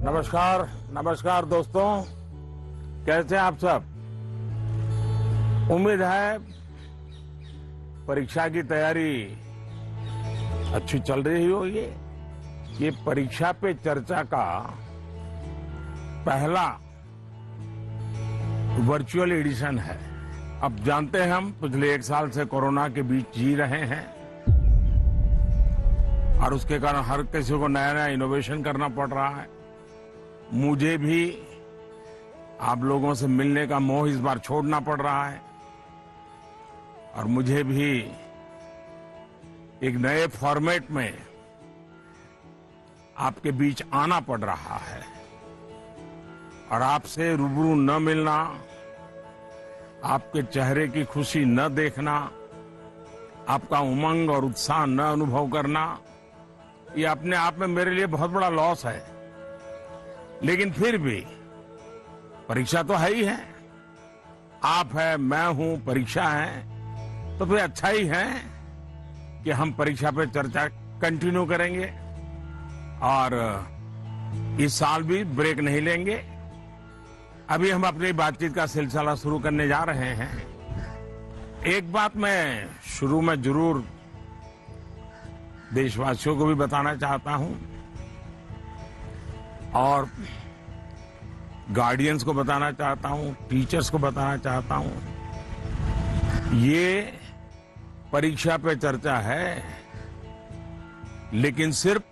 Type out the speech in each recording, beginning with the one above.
नमस्कार नमस्कार दोस्तों, कैसे हैं आप सब। उम्मीद है परीक्षा की तैयारी अच्छी चल रही होगी। ये परीक्षा पे चर्चा का पहला वर्चुअल एडिशन है। अब जानते हैं हम पिछले 1 साल से कोरोना के बीच जी रहे हैं और उसके कारण हर किसी को नया नया इनोवेशन करना पड़ रहा है। मुझे भी आप लोगों से मिलने का मोह इस बार छोड़ना पड़ रहा है और मुझे भी एक नए फॉर्मेट में आपके बीच आना पड़ रहा है और आपसे रूबरू न मिलना, आपके चेहरे की खुशी न देखना, आपका उमंग और उत्साह न अनुभव करना, ये अपने आप में मेरे लिए बहुत बड़ा लॉस है। लेकिन फिर भी परीक्षा तो है ही है। आप है, मैं हूं, परीक्षा है, तो फिर अच्छा ही है कि हम परीक्षा पे चर्चा कंटिन्यू करेंगे और इस साल भी ब्रेक नहीं लेंगे। अभी हम अपनी बातचीत का सिलसिला शुरू करने जा रहे हैं। एक बात मैं शुरू में जरूर देशवासियों को भी बताना चाहता हूं और गार्डियंस को बताना चाहता हूं, टीचर्स को बताना चाहता हूं। ये परीक्षा पे चर्चा है, लेकिन सिर्फ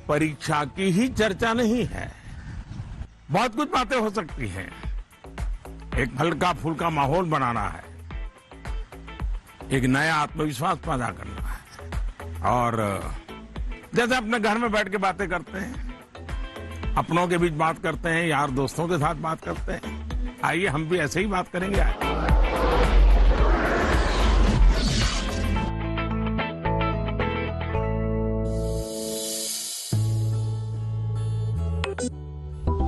परीक्षा की ही चर्चा नहीं है। बहुत कुछ बातें हो सकती हैं। एक हल्का फुल्का माहौल बनाना है, एक नया आत्मविश्वास पैदा करना है और जैसे अपने घर में बैठ के बातें करते हैं, अपनों के बीच बात करते हैं, यार दोस्तों के साथ बात करते हैं, आइए हम भी ऐसे ही बात करेंगे।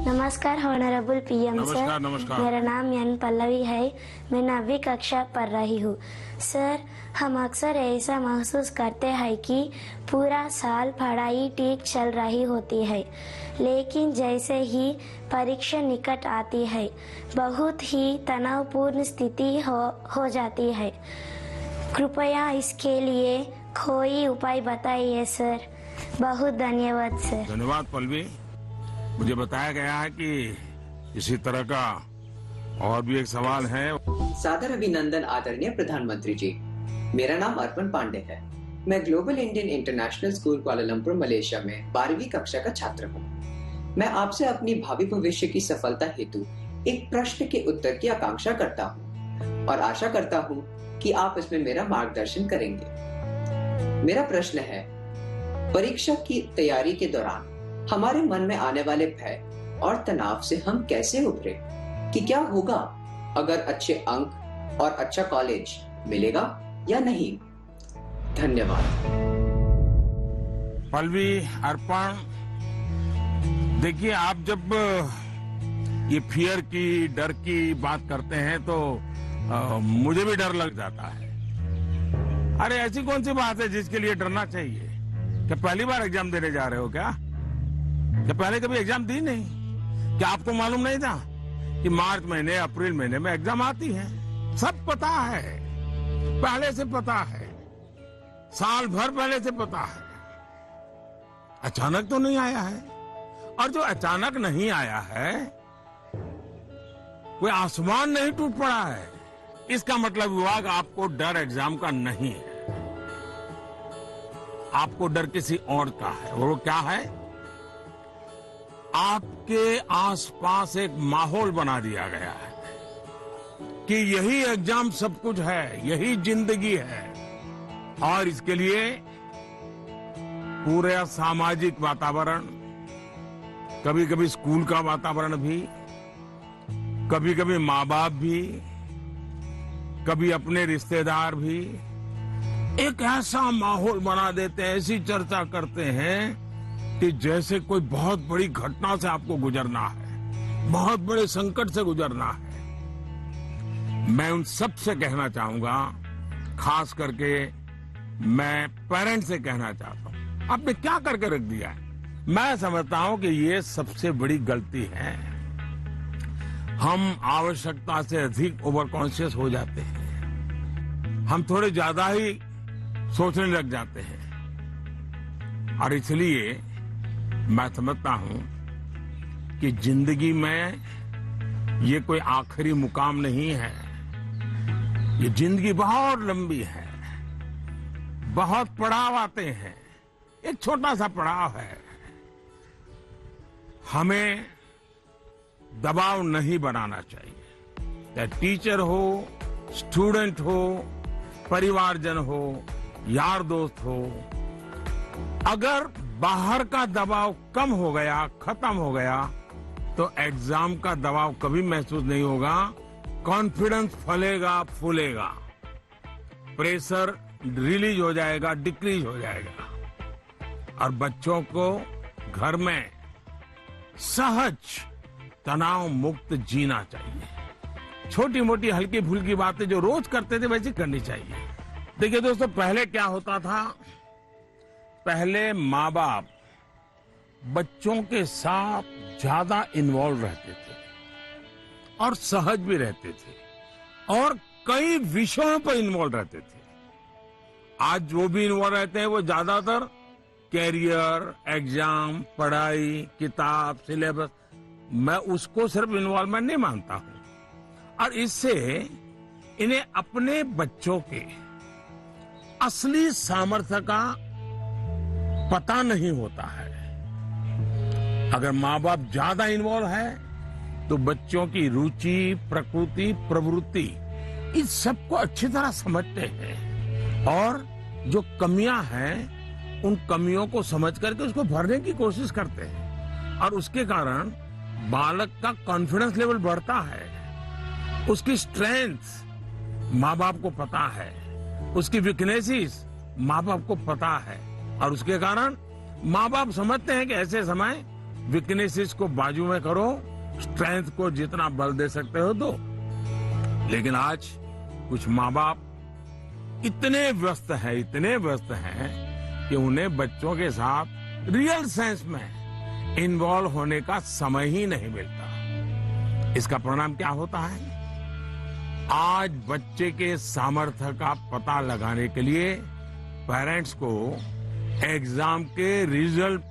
नमस्कार ऑनरेबल पीएम सर। नमस्कार नमस्कार। मेरा नाम एन पल्लवी है। मैं 9वीं कक्षा पढ़ रही हूँ। सर, हम अक्सर ऐसा महसूस करते हैं कि पूरा साल पढ़ाई ठीक चल रही होती है, लेकिन जैसे ही परीक्षा निकट आती है बहुत ही तनावपूर्ण स्थिति हो जाती है। कृपया इसके लिए कोई उपाय बताइए सर। बहुत धन्यवाद सर। धन्यवाद पल्लवी। मुझे बताया गया है कि इसी तरह का और भी एक सवाल है। सादर अभिनंदन आदरणीय प्रधानमंत्री जी। मेरा नाम अर्पण पांडे है। मैं global Indian international school Kuala Lumpur Malaysia में 12वीं कक्षा का छात्र हूँ। मैं आपसे अपनी भावी भविष्य की सफलता हेतु एक प्रश्न के उत्तर की आकांक्षा करता हूँ और आशा करता हूँ कि आप इसमें मेरा मार्गदर्शन करेंगे। मेरा प्रश्न है, परीक्षा की तैयारी के दौरान हमारे मन में आने वाले भय और तनाव से हम कैसे उभरे? कि क्या होगा अगर अच्छे अंक और अच्छा कॉलेज मिलेगा या नहीं? धन्यवाद। पल्लवी, अर्पण, देखिए आप जब ये फियर की, डर की बात करते हैं तो मुझे भी डर लग जाता है। अरे ऐसी कौन सी बात है जिसके लिए डरना चाहिए? क्या पहली बार एग्जाम देने जा रहे हो क्या पहले कभी एग्जाम दी नहीं? क्या आपको मालूम नहीं था कि मार्च महीने, अप्रैल महीने में एग्जाम आती है? सब पता है, पहले से पता है, साल भर पहले से पता है। अचानक तो नहीं आया है, और जो अचानक नहीं आया है कोई आसमान नहीं टूट पड़ा है। इसका मतलब हुआ कि आपको डर एग्जाम का नहीं है, आपको डर किसी और का है। और वो क्या है? आपके आसपास एक माहौल बना दिया गया है कि यही एग्जाम सब कुछ है, यही जिंदगी है और इसके लिए पूरा सामाजिक वातावरण, कभी कभी स्कूल का वातावरण भी, कभी कभी माँ बाप भी, कभी अपने रिश्तेदार भी एक ऐसा माहौल बना देते हैं, ऐसी चर्चा करते हैं कि जैसे कोई बहुत बड़ी घटना से आपको गुजरना है, बहुत बड़े संकट से गुजरना है। मैं उन सब से कहना चाहूंगा, खास करके मैं पेरेंट्स से कहना चाहता हूं, आपने क्या करके रख दिया है? मैं समझता हूं कि ये सबसे बड़ी गलती है। हम आवश्यकता से अधिक ओवर कॉन्शियस हो जाते हैं। हम थोड़े ज्यादा ही सोचने लग जाते हैं और इसलिए मैं समझता हूं कि जिंदगी में ये कोई आखिरी मुकाम नहीं है। ये जिंदगी बहुत लंबी है, बहुत पड़ाव आते हैं। एक छोटा सा पड़ाव है। हमें दबाव नहीं बनाना चाहिए। चाहे टीचर हो, स्टूडेंट हो, परिवारजन हो, यार दोस्त हो, अगर बाहर का दबाव कम हो गया, खत्म हो गया, तो एग्जाम का दबाव कभी महसूस नहीं होगा। कॉन्फिडेंस फलेगा, फूलेगा, प्रेशर रिलीज हो जाएगा, डिक्रीज हो जाएगा और बच्चों को घर में सहज तनाव मुक्त जीना चाहिए। छोटी मोटी हल्की फुल्की बातें जो रोज करते थे वैसी करनी चाहिए। देखिए दोस्तों, पहले क्या होता था, पहले माँ बाप बच्चों के साथ ज्यादा इन्वॉल्व रहते थे और सहज भी रहते थे और कई विषयों पर इन्वॉल्व रहते थे। आज जो भी इन्वॉल्व रहते हैं वो ज्यादातर कैरियर, एग्जाम, पढ़ाई, किताब, सिलेबस, मैं उसको सिर्फ इन्वॉल्वमेंट नहीं मानता हूं। और इससे इन्हें अपने बच्चों के असली सामर्थ्य का पता नहीं होता है। अगर माँ बाप ज्यादा इन्वॉल्व है तो बच्चों की रुचि, प्रकृति, प्रवृत्ति इस सबको अच्छी तरह समझते हैं और जो कमियां हैं उन कमियों को समझ करके उसको भरने की कोशिश करते हैं और उसके कारण बालक का कॉन्फिडेंस लेवल बढ़ता है। उसकी स्ट्रेंथ माँ बाप को पता है, उसकी वीकनेसेस माँ बाप को पता है और उसके कारण माँ बाप समझते हैं कि ऐसे समय वीकनेसेस को बाजू में करो, स्ट्रेंथ को जितना बल दे सकते हो दो। लेकिन आज कुछ माँ बाप इतने व्यस्त हैं कि उन्हें बच्चों के साथ रियल सेंस में इन्वॉल्व होने का समय ही नहीं मिलता। इसका परिणाम क्या होता है? आज बच्चे के सामर्थ्य का पता लगाने के लिए पेरेंट्स को एग्जाम के रिजल्ट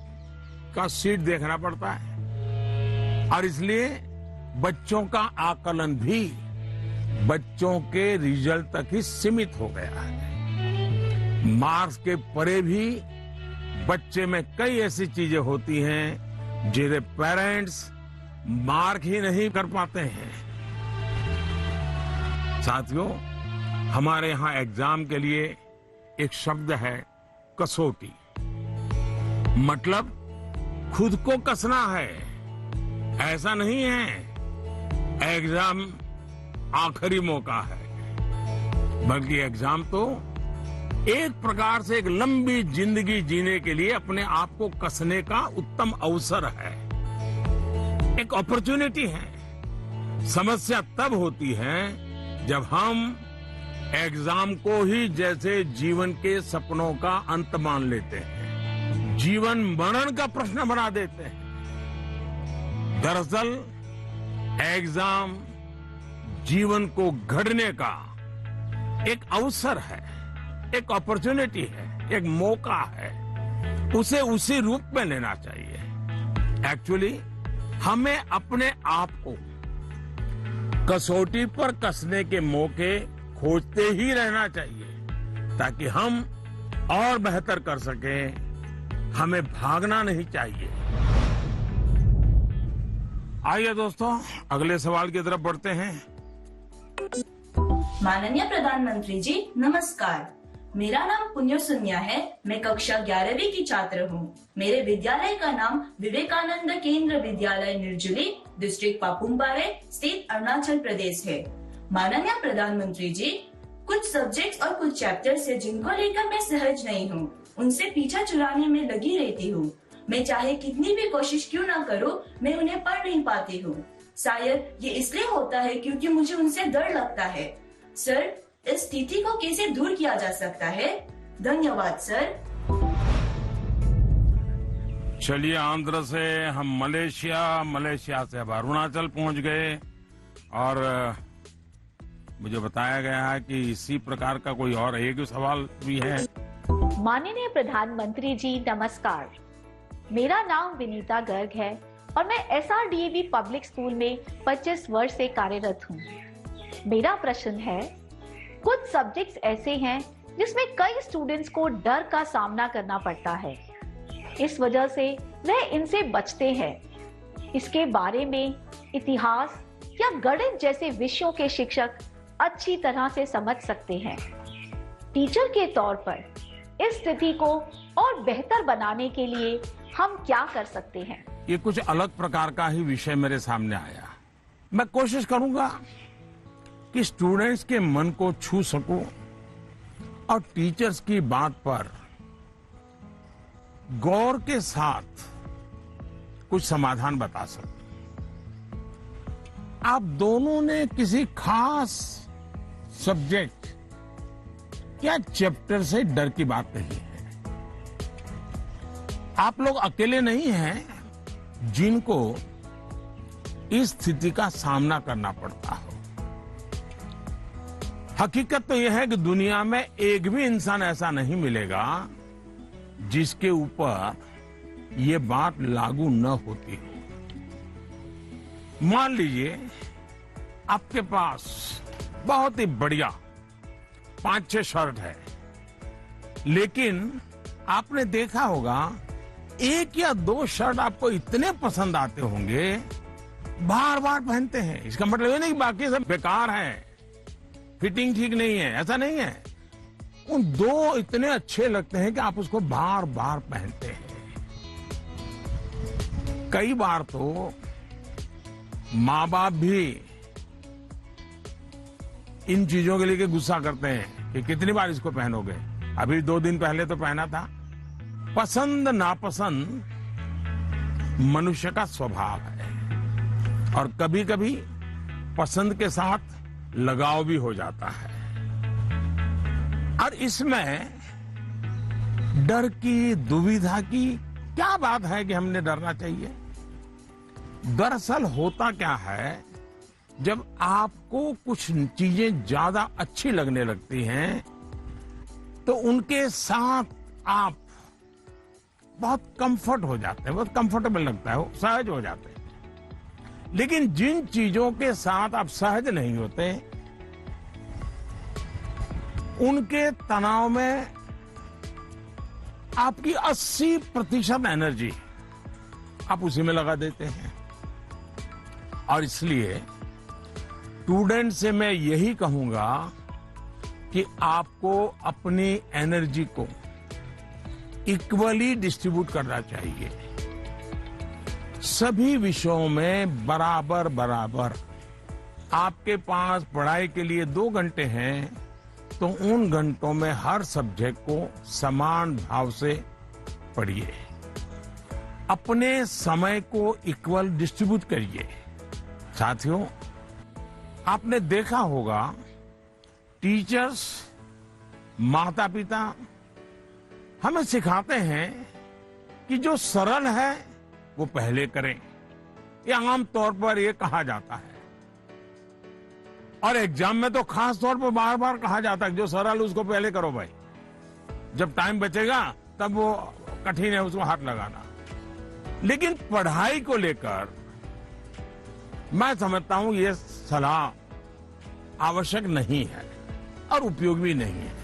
का शीट देखना पड़ता है और इसलिए बच्चों का आकलन भी बच्चों के रिजल्ट तक ही सीमित हो गया है। मार्क्स के परे भी बच्चे में कई ऐसी चीजें होती हैं जिन्हें पेरेंट्स मार्क ही नहीं कर पाते हैं। साथियों, हमारे यहां एग्जाम के लिए एक शब्द है कसौटी। मतलब खुद को कसना है। ऐसा नहीं है एग्जाम आखिरी मौका है, बल्कि एग्जाम तो एक प्रकार से एक लंबी जिंदगी जीने के लिए अपने आप को कसने का उत्तम अवसर है, एक अपॉर्चुनिटी है। समस्या तब होती है जब हम एग्जाम को ही जैसे जीवन के सपनों का अंत मान लेते हैं, जीवन मरण का प्रश्न बना देते हैं। दरअसल एग्जाम जीवन को गढ़ने का एक अवसर है, एक अपॉर्चुनिटी है, एक मौका है। उसे उसी रूप में लेना चाहिए। एक्चुअली हमें अपने आप को कसौटी पर कसने के मौके खोजते ही रहना चाहिए ताकि हम और बेहतर कर सकें। हमें भागना नहीं चाहिए। आइए दोस्तों, अगले सवाल की तरफ बढ़ते हैं। माननीय प्रधानमंत्री जी नमस्कार। मेरा नाम पुण्य सुन्या है। मैं कक्षा 11वीं की छात्र हूँ। मेरे विद्यालय का नाम विवेकानंद केंद्र विद्यालय निर्जुली, डिस्ट्रिक्ट पापुमपारे, स्टेट अरुणाचल प्रदेश है। माननीय प्रधानमंत्री जी, कुछ सब्जेक्ट्स और कुछ चैप्टर्स है जिनको लेकर मैं सहज नहीं हूँ, उनसे पीछा छुड़ाने में लगी रहती हूँ। मैं चाहे कितनी भी कोशिश क्यों ना करूँ, मैं उन्हें पढ़ नहीं पाती हूँ। शायद ये इसलिए होता है क्योंकि मुझे उनसे डर लगता है। सर, इस स्थिति को कैसे दूर किया जा सकता है? धन्यवाद सर। चलिए, आंध्र से हम मलेशिया से अब अरुणाचल पहुंच गए और मुझे बताया गया है कि इसी प्रकार का कोई और एक सवाल भी है। माननीय प्रधानमंत्री जी नमस्कार, मेरा नाम विनीता गर्ग है और मैं SRDAV पब्लिक स्कूल में 25 वर्ष से कार्यरत हूँ। मेरा प्रश्न है, कुछ सब्जेक्ट्स ऐसे हैं जिसमें कई स्टूडेंट्स को डर का सामना करना पड़ता है, इस वजह से वह इनसे बचते हैं। इसके बारे में इतिहास या गणित जैसे विषयों के शिक्षक अच्छी तरह से समझ सकते हैं। टीचर के तौर पर इस स्थिति को और बेहतर बनाने के लिए हम क्या कर सकते हैं? ये कुछ अलग प्रकार का ही विषय मेरे सामने आया। मैं कोशिश करूंगा कि स्टूडेंट्स के मन को छू सकूं और टीचर्स की बात पर गौर के साथ कुछ समाधान बता सकूं। आप दोनों ने किसी खास सब्जेक्ट या चैप्टर से डर की बात कही है। आप लोग अकेले नहीं हैं जिनको इस स्थिति का सामना करना पड़ता हो। हकीकत तो यह है कि दुनिया में एक भी इंसान ऐसा नहीं मिलेगा जिसके ऊपर ये बात लागू न होती हो। मान लीजिए आपके पास बहुत ही बढ़िया 5-6 शर्ट है, लेकिन आपने देखा होगा 1 या 2 शर्ट आपको इतने पसंद आते होंगे, बार बार पहनते हैं। इसका मतलब ये नहीं कि बाकी सब बेकार हैं, फिटिंग ठीक नहीं है, ऐसा नहीं है। उन 2 इतने अच्छे लगते हैं कि आप उसको बार बार पहनते हैं। कई बार तो माँ बाप भी इन चीजों के लिए गुस्सा करते हैं कि कितनी बार इसको पहनोगे, अभी 2 दिन पहले तो पहना था। पसंद नापसंद मनुष्य का स्वभाव है और कभी कभी पसंद के साथ लगाव भी हो जाता है। और इसमें डर की, दुविधा की क्या बात है कि हमने डरना चाहिए? दरअसल होता क्या है, जब आपको कुछ चीजें ज्यादा अच्छी लगने लगती हैं तो उनके साथ आप बहुत कंफर्ट हो जाते हैं, बहुत कंफर्टेबल लगता है, सहज हो जाते हैं। लेकिन जिन चीजों के साथ आप सहज नहीं होते, उनके तनाव में आपकी 80% एनर्जी आप उसी में लगा देते हैं। और इसलिए स्टूडेंट से मैं यही कहूंगा कि आपको अपनी एनर्जी को इक्वली डिस्ट्रीब्यूट करना चाहिए। सभी विषयों में बराबर बराबर। आपके पास पढ़ाई के लिए 2 घंटे हैं तो उन घंटों में हर सब्जेक्ट को समान भाव से पढ़िए। अपने समय को इक्वल डिस्ट्रीब्यूट करिए। साथियों, आपने देखा होगा टीचर्स, माता पिता हमें सिखाते हैं कि जो सरल है वो पहले करें। ये आम तौर पर ये कहा जाता है और एग्जाम में तो खास तौर पर बार बार कहा जाता है कि जो सरल उसको पहले करो भाई, जब टाइम बचेगा तब वो कठिन है उसको हाथ लगाना। लेकिन पढ़ाई को लेकर मैं समझता हूं ये सलाह आवश्यक नहीं है और उपयोगी भी नहीं है।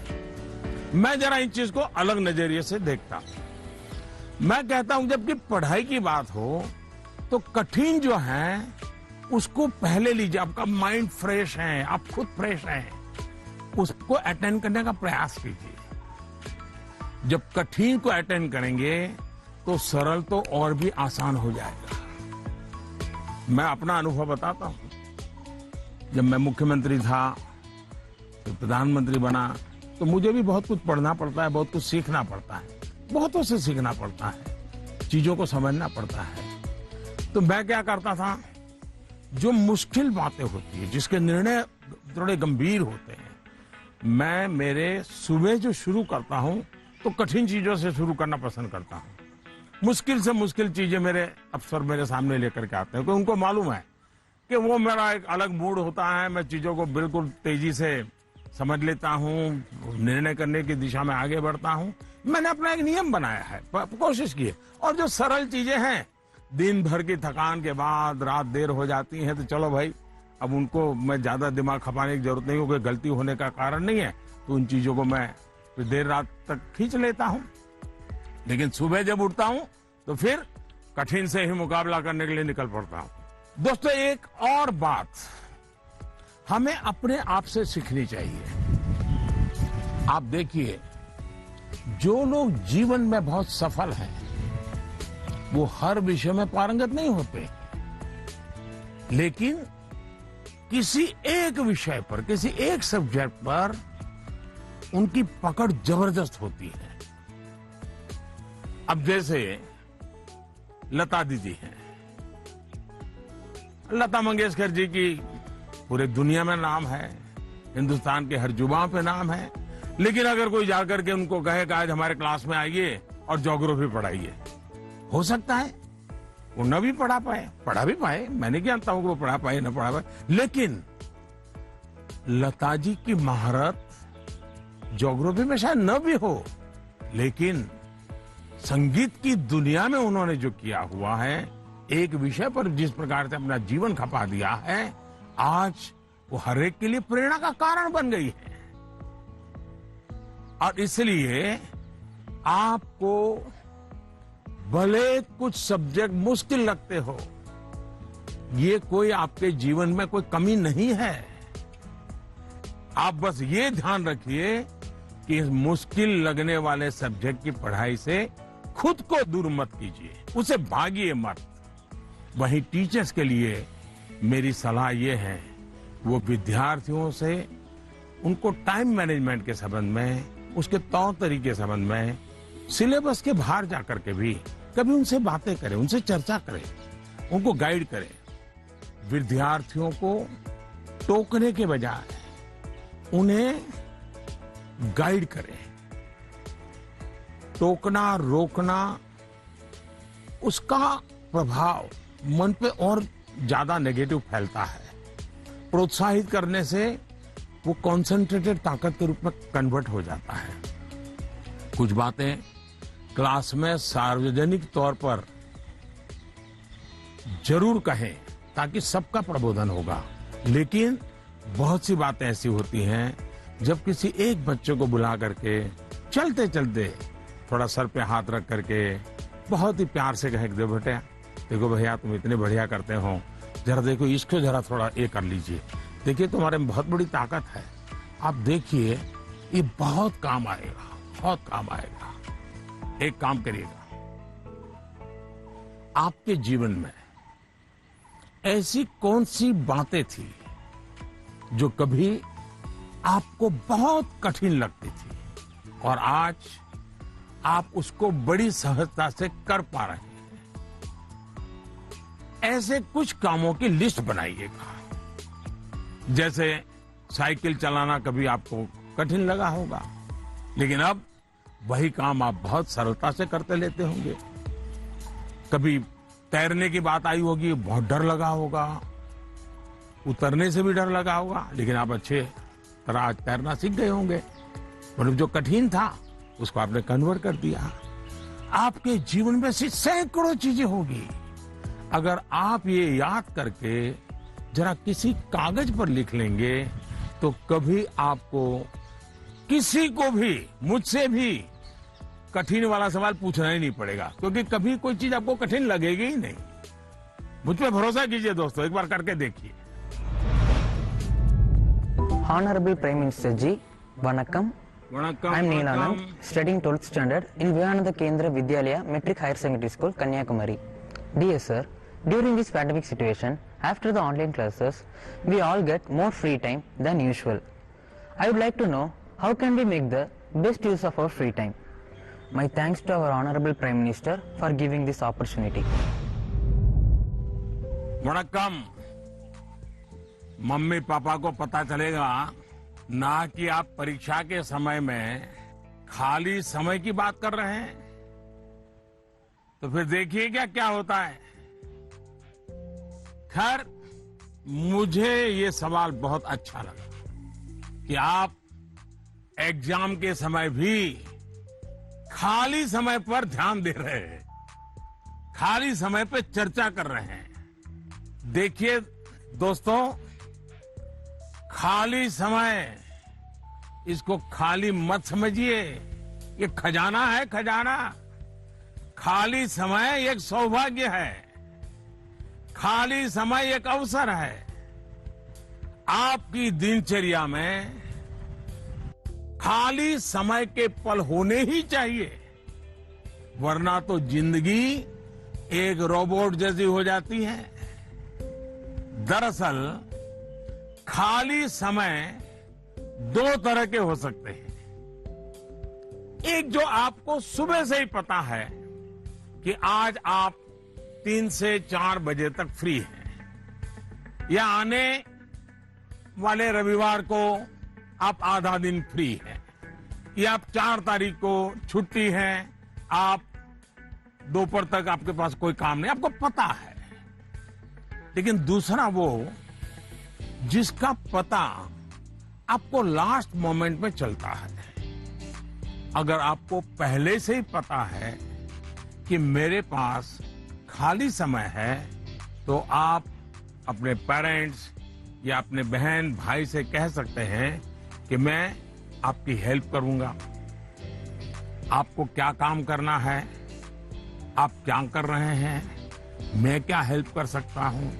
मैं जरा इन चीज को अलग नजरिए से देखता हूं। मैं कहता हूं जबकि पढ़ाई की बात हो तो कठिन जो है उसको पहले लीजिए। आपका माइंड फ्रेश है, आप खुद फ्रेश हैं, उसको अटेंड करने का प्रयास कीजिए। जब कठिन को अटेंड करेंगे तो सरल तो और भी आसान हो जाएगा। मैं अपना अनुभव बताता हूं। जब मैं मुख्यमंत्री था, तो प्रधानमंत्री बना, तो मुझे भी बहुत कुछ पढ़ना पड़ता है, बहुत कुछ सीखना पड़ता है, बहुतों से सीखना पड़ता है, चीजों को समझना पड़ता है। तो मैं क्या करता था, जो मुश्किल बातें होती है, जिसके निर्णय थोड़े गंभीर होते हैं, मैं मेरे सुबह जो शुरू करता हूं तो कठिन चीजों से शुरू करना पसंद करता हूं। मुश्किल से मुश्किल चीजें मेरे अफसर मेरे सामने लेकर के आते हैं, क्योंकि उनको मालूम है कि वो मेरा एक अलग मूड होता है, मैं चीजों को बिल्कुल तेजी से समझ लेता हूँ, निर्णय करने की दिशा में आगे बढ़ता हूँ। मैंने अपना एक नियम बनाया है, कोशिश की है। और जो सरल चीजें हैं, दिन भर की थकान के बाद रात देर हो जाती है, तो चलो भाई अब उनको मैं ज्यादा दिमाग खपाने की जरूरत नहीं, क्योंकि गलती होने का कारण नहीं है, तो उन चीजों को मैं फिर देर रात तक खींच लेता हूँ। लेकिन सुबह जब उठता हूँ तो फिर कठिन से ही मुकाबला करने के लिए निकल पड़ता हूँ। दोस्तों, एक और बात हमें अपने आप से सीखनी चाहिए। आप देखिए, जो लोग जीवन में बहुत सफल हैं, वो हर विषय में पारंगत नहीं होते, लेकिन किसी एक विषय पर, किसी एक सब्जेक्ट पर उनकी पकड़ जबरदस्त होती है। अब जैसे लता दीदी हैं, लता मंगेशकर जी की पूरे दुनिया में नाम है, हिंदुस्तान के हर जुबान पे नाम है, लेकिन अगर कोई जाकर के उनको कहे कि आज हमारे क्लास में आइए और ज्योग्राफी पढ़ाइए, हो सकता है वो न भी पढ़ा पाए, मैंने क्या जानता हूं कि वो पढ़ा पाए न पढ़ा पाए, लेकिन लता जी की महारत ज्योग्राफी में शायद न भी हो, लेकिन संगीत की दुनिया में उन्होंने जो किया हुआ है, एक विषय पर जिस प्रकार से अपना जीवन खपा दिया है, आज वो हर एक के लिए प्रेरणा का कारण बन गई है। और इसलिए आपको भले कुछ सब्जेक्ट मुश्किल लगते हो, ये कोई आपके जीवन में कोई कमी नहीं है। आप बस ये ध्यान रखिए कि इस मुश्किल लगने वाले सब्जेक्ट की पढ़ाई से खुद को दूर मत कीजिए, उसे भागिए मत। वहीं टीचर्स के लिए मेरी सलाह ये है, वो विद्यार्थियों से उनको टाइम मैनेजमेंट के संबंध में, उसके तौर तरीके के संबंध में, सिलेबस के बाहर जाकर के भी कभी उनसे बातें करें, उनसे चर्चा करें, उनको गाइड करें। विद्यार्थियों को टोकने के बजाय उन्हें गाइड करें। टोकना, रोकना, उसका प्रभाव मन पे और ज्यादा नेगेटिव फैलता है। प्रोत्साहित करने से वो कॉन्सेंट्रेटेड ताकत के रूप में कन्वर्ट हो जाता है। कुछ बातें क्लास में सार्वजनिक तौर पर जरूर कहें, ताकि सबका प्रबोधन होगा। लेकिन बहुत सी बातें ऐसी होती हैं, जब किसी एक बच्चे को बुला करके चलते चलते थोड़ा सर पे हाथ रख करके बहुत ही प्यार से कहे, देखो भैया तुम इतने बढ़िया करते हो, जरा देखो इसको जरा थोड़ा ये कर लीजिए, देखिए तुम्हारे में बहुत बड़ी ताकत है, आप देखिए ये बहुत काम आएगा, बहुत काम आएगा। एक काम करिएगा, आपके जीवन में ऐसी कौन सी बातें थी जो कभी आपको बहुत कठिन लगती थी और आज आप उसको बड़ी सहजता से कर पा रहे हैं। ऐसे कुछ कामों की लिस्ट बनाइएगा। जैसे साइकिल चलाना कभी आपको कठिन लगा होगा, लेकिन अब वही काम आप बहुत सरलता से करते लेते होंगे। कभी तैरने की बात आई होगी, बहुत डर लगा होगा, उतरने से भी डर लगा होगा, लेकिन आप अच्छे तरह आज तैरना सीख गए होंगे। मतलब जो कठिन था उसको आपने कन्वर्ट कर दिया। आपके जीवन में से सैकड़ों चीजें होगी, अगर आप ये याद करके जरा किसी कागज पर लिख लेंगे तो कभी आपको किसी को भी, मुझसे भी कठिन वाला सवाल पूछना ही नहीं पड़ेगा, क्योंकि कभी कोई चीज आपको कठिन लगेगी ही नहीं। मुझ पे भरोसा कीजिए दोस्तों, एक बार करके देखिए। Honorable Prime Minister Ji, Vanakkam. I am Neelanand, studying 12th standard in Vivekananda Kendra Vidyalaya Metric Higher Secondary School, Kanyakumari. Dear sir, during this pandemic situation, after the online classes, we all get more free time than usual. I would like to know how can we make the best use of our free time. My thanks to our Honorable Prime Minister for giving this opportunity. Vanakkam. मम्मी पापा को पता चलेगा ना कि आप परीक्षा के समय में खाली समय की बात कर रहे हैं, तो फिर देखिएगा क्या होता है। खैर, मुझे ये सवाल बहुत अच्छा लगा कि आप एग्जाम के समय भी खाली समय पर ध्यान दे रहे हैं, खाली समय पे चर्चा कर रहे हैं। देखिए दोस्तों, खाली समय, इसको खाली मत समझिए, ये खजाना है, खजाना। खाली समय एक सौभाग्य है, खाली समय एक अवसर है। आपकी दिनचर्या में खाली समय के पल होने ही चाहिए, वरना तो जिंदगी एक रोबोट जैसी हो जाती है। दरअसल खाली समय दो तरह के हो सकते हैं। एक जो आपको सुबह से ही पता है कि आज आप 3 से 4 बजे तक फ्री हैं, या आने वाले रविवार को आप आधा दिन फ्री हैं, या आप 4 तारीख को छुट्टी है, आप दोपहर तक आपके पास कोई काम नहीं, आपको पता है। लेकिन दूसरा वो जिसका पता आपको लास्ट मोमेंट में चलता है। अगर आपको पहले से ही पता है कि मेरे पास खाली समय है, तो आप अपने पेरेंट्स या अपने बहन भाई से कह सकते हैं कि मैं आपकी हेल्प करूंगा। आपको क्या काम करना है, आप क्या कर रहे हैं, मैं क्या हेल्प कर सकता हूं।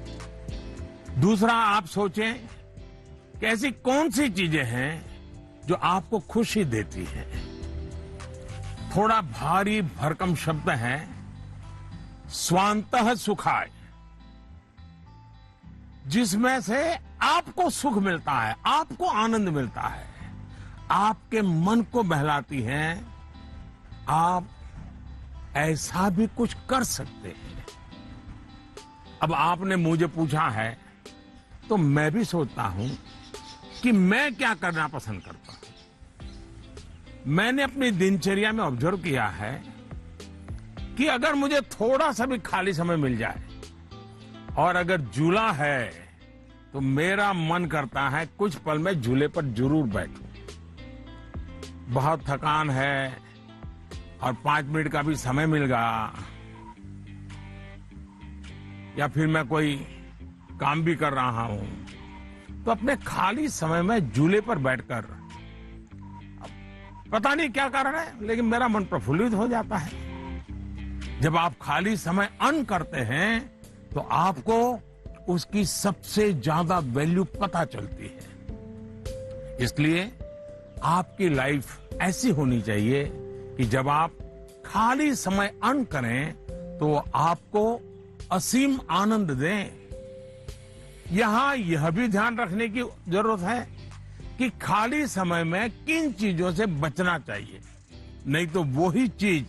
दूसरा, आप सोचें कि ऐसी कौन सी चीजें हैं जो आपको खुशी देती हैं। थोड़ा भारी भरकम शब्द है स्वांतः सुखाय, जिसमें से आपको सुख मिलता है, आपको आनंद मिलता है, आपके मन को बहलाती हैं। आप ऐसा भी कुछ कर सकते हैं। अब आपने मुझे पूछा है तो मैं भी सोचता हूं कि मैं क्या करना पसंद करता हूं। मैंने अपनी दिनचर्या में ऑब्जर्व किया है कि अगर मुझे थोड़ा सा भी खाली समय मिल जाए और अगर झूला है तो मेरा मन करता है कुछ पल में झूले पर जरूर बैठूं। बहुत थकान है और 5 मिनट का भी समय मिल गया, या फिर मैं कोई काम भी कर रहा हूं, तो अपने खाली समय में झूले पर बैठकर, पता नहीं क्या कारण है, लेकिन मेरा मन प्रफुल्लित हो जाता है। जब आप खाली समय अर्न करते हैं तो आपको उसकी सबसे ज्यादा वैल्यू पता चलती है। इसलिए आपकी लाइफ ऐसी होनी चाहिए कि जब आप खाली समय अर्न करें तो आपको असीम आनंद दें। यहां यह भी ध्यान रखने की जरूरत है कि खाली समय में किन चीजों से बचना चाहिए, नहीं तो वही चीज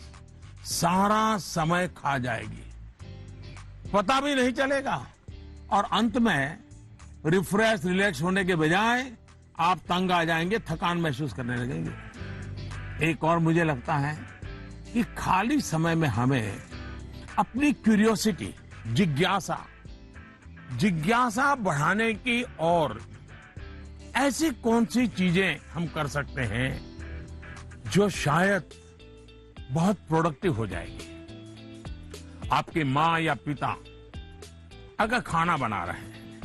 सारा समय खा जाएगी, पता भी नहीं चलेगा, और अंत में रिफ्रेश रिलैक्स होने के बजाय आप तंग आ जाएंगे, थकान महसूस करने लगेंगे। एक और मुझे लगता है कि खाली समय में हमें अपनी क्यूरियोसिटी, जिज्ञासा बढ़ाने की और ऐसी कौन सी चीजें हम कर सकते हैं जो शायद बहुत प्रोडक्टिव हो जाएगी। आपकी माँ या पिता अगर खाना बना रहे हैं,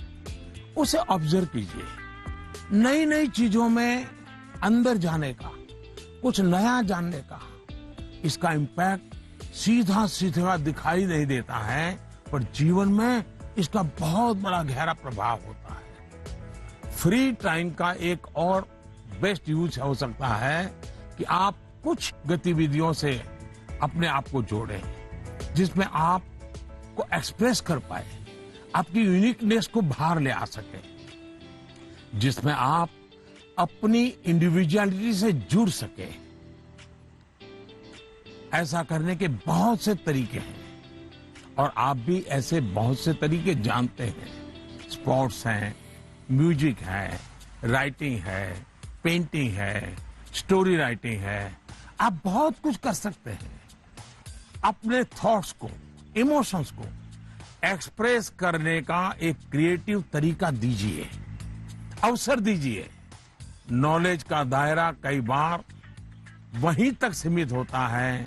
उसे ऑब्जर्व कीजिए। नई नई चीजों में अंदर जाने का, कुछ नया जानने का, इसका इम्पैक्ट सीधा सीधा दिखाई नहीं देता है, पर जीवन में इसका बहुत बड़ा गहरा प्रभाव होता है। फ्री टाइम का एक और बेस्ट यूज हो सकता है कि आप कुछ गतिविधियों से अपने आप को जोड़ें, जिसमें आप को एक्सप्रेस कर पाए, आपकी यूनिकनेस को बाहर ले आ सके, जिसमें आप अपनी इंडिविजुअलिटी से जुड़ सके। ऐसा करने के बहुत से तरीके हैं और आप भी ऐसे बहुत से तरीके जानते हैं। स्पोर्ट्स हैं, म्यूजिक है, राइटिंग है, पेंटिंग है, स्टोरी राइटिंग है, आप बहुत कुछ कर सकते हैं। अपने थॉट्स को, इमोशंस को एक्सप्रेस करने का एक क्रिएटिव तरीका दीजिए, अवसर दीजिए। नॉलेज का दायरा कई बार वहीं तक सीमित होता है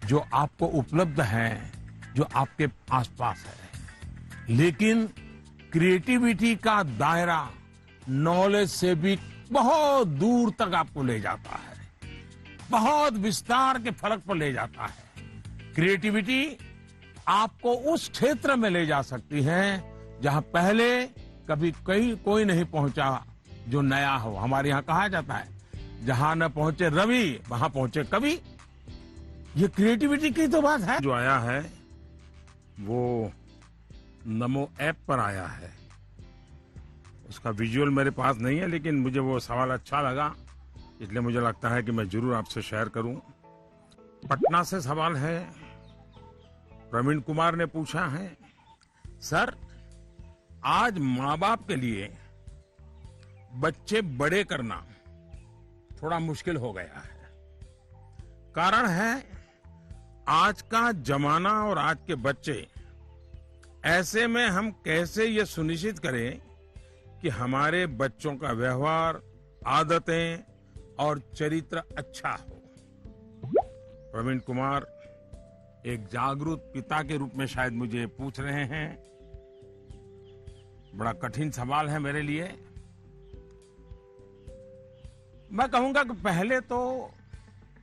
जो आपको उपलब्ध है, जो आपके आसपास है, लेकिन क्रिएटिविटी का दायरा नॉलेज से भी बहुत दूर तक आपको ले जाता है, बहुत विस्तार के फलक पर ले जाता है। क्रिएटिविटी आपको उस क्षेत्र में ले जा सकती है जहां पहले कभी कोई नहीं पहुंचा, जो नया हो। हमारे यहां कहा जाता है, जहां न पहुंचे रवि वहां पहुंचे कवि। ये क्रिएटिविटी की तो बात है। जो आया है वो नमो ऐप पर आया है, उसका विजुअल मेरे पास नहीं है, लेकिन मुझे वो सवाल अच्छा लगा, इसलिए मुझे लगता है कि मैं जरूर आपसे शेयर करूं। पटना से सवाल है, प्रवीण कुमार ने पूछा है, सर आज माँ बाप के लिए बच्चे बड़े करना थोड़ा मुश्किल हो गया है। कारण है आज का जमाना और आज के बच्चे। ऐसे में हम कैसे ये सुनिश्चित करें कि हमारे बच्चों का व्यवहार, आदतें और चरित्र अच्छा हो। प्रवीण कुमार एक जागरूक पिता के रूप में शायद मुझे पूछ रहे हैं। बड़ा कठिन सवाल है मेरे लिए। मैं कहूंगा कि पहले तो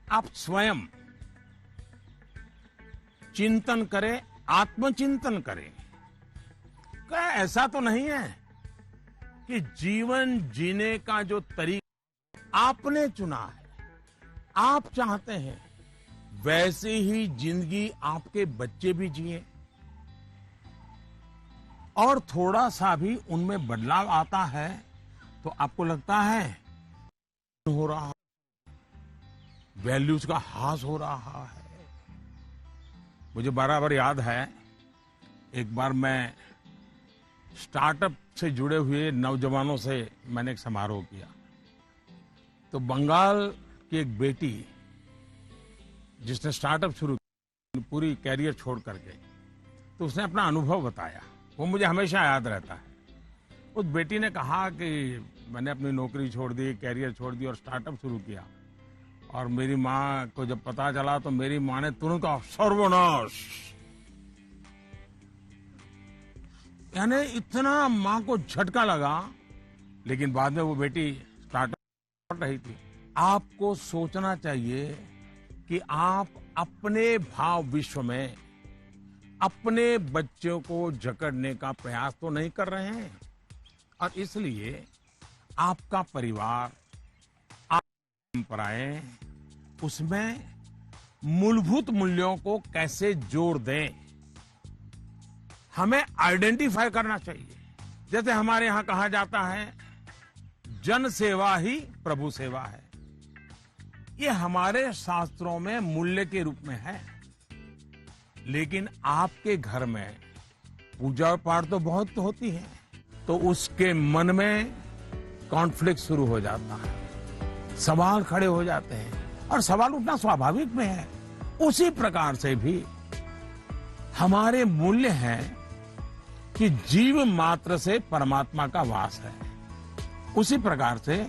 आप स्वयं चिंतन करें, आत्मचिंतन करें। क्या ऐसा तो नहीं है कि जीवन जीने का जो तरीका आपने चुना है, आप चाहते हैं वैसे ही जिंदगी आपके बच्चे भी जिए, और थोड़ा सा भी उनमें बदलाव आता है तो आपको लगता है हो रहा, वैल्यूज का ह्रास हो रहा है। मुझे बराबर याद है, एक बार मैं स्टार्टअप से जुड़े हुए नौजवानों से मैंने एक समारोह किया, तो बंगाल की एक बेटी जिसने स्टार्टअप शुरू किया, पूरी कैरियर छोड़ करके, तो उसने अपना अनुभव बताया, वो मुझे हमेशा याद रहता है। उस बेटी ने कहा कि मैंने अपनी नौकरी छोड़ दी, कैरियर छोड़ दी और स्टार्टअप शुरू किया, और मेरी माँ को जब पता चला तो मेरी माँ ने तुरंत कहा सर्वनाश। यानी इतना माँ को झटका लगा, लेकिन बाद में वो बेटी स्टार्टअप कर रही थी। आपको सोचना चाहिए कि आप अपने भाव विश्व में अपने बच्चों को जकड़ने का प्रयास तो नहीं कर रहे हैं, और इसलिए आपका परिवार, आपकी परंपराएं, उसमें मूलभूत मूल्यों को कैसे जोड़ दें, हमें आइडेंटिफाई करना चाहिए। जैसे हमारे यहां कहा जाता है, जन सेवा ही प्रभु सेवा है। ये हमारे शास्त्रों में मूल्य के रूप में है, लेकिन आपके घर में पूजा पाठ तो बहुत होती है, तो उसके मन में कॉन्फ्लिक्ट शुरू हो जाता है, सवाल खड़े हो जाते हैं, और सवाल उठना स्वाभाविक में है। उसी प्रकार से भी हमारे मूल्य हैं कि जीव मात्र से परमात्मा का वास है। उसी प्रकार से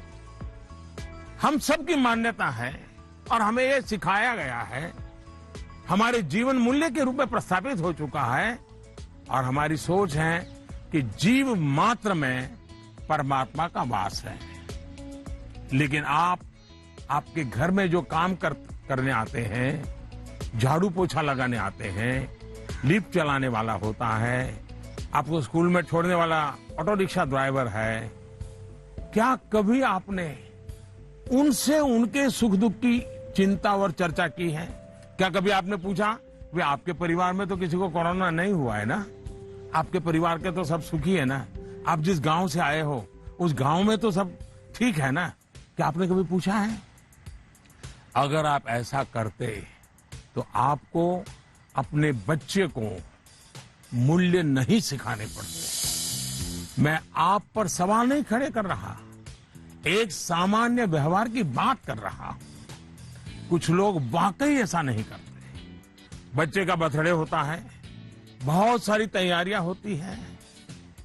हम सबकी मान्यता है, और हमें यह सिखाया गया है, हमारे जीवन मूल्य के रूप में प्रस्थापित हो चुका है, और हमारी सोच है कि जीव मात्र में परमात्मा का वास है। लेकिन आपके घर में जो काम करने आते हैं, झाड़ू पोछा लगाने आते हैं, लिफ्ट चलाने वाला होता है, आपको स्कूल में छोड़ने वाला ऑटो रिक्शा ड्राइवर है, क्या कभी आपने उनसे उनके सुख दुख की चिंता और चर्चा की है? क्या कभी आपने पूछा, वे आपके परिवार में तो किसी को कोरोना नहीं हुआ है ना, आपके परिवार के तो सब सुखी है ना, आप जिस गांव से आए हो उस गांव में तो सब ठीक है ना? क्या आपने कभी पूछा है? अगर आप ऐसा करते तो आपको अपने बच्चे को मूल्य नहीं सिखाने पड़ते। मैं आप पर सवाल नहीं खड़े कर रहा, एक सामान्य व्यवहार की बात कर रहा हूं। कुछ लोग वाकई ऐसा नहीं करते, बच्चे का बर्थडे होता है, बहुत सारी तैयारियां होती हैं।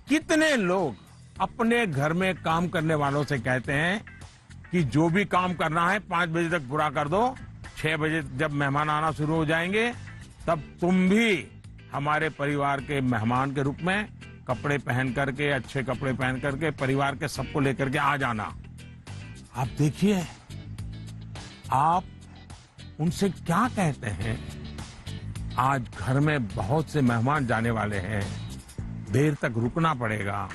कितने लोग अपने घर में काम करने वालों से कहते हैं कि जो भी काम करना है 5 बजे तक पूरा कर दो, 6 बजे जब मेहमान आना शुरू हो जाएंगे तब तुम भी हमारे परिवार के मेहमान के रूप में कपड़े पहन करके, अच्छे कपड़े पहन करके परिवार के सबको लेकर के आ जाना। आप देखिए, आप उनसे क्या कहते हैं? आज घर में बहुत से मेहमान जाने वाले हैं, देर तक रुकना पड़ेगा।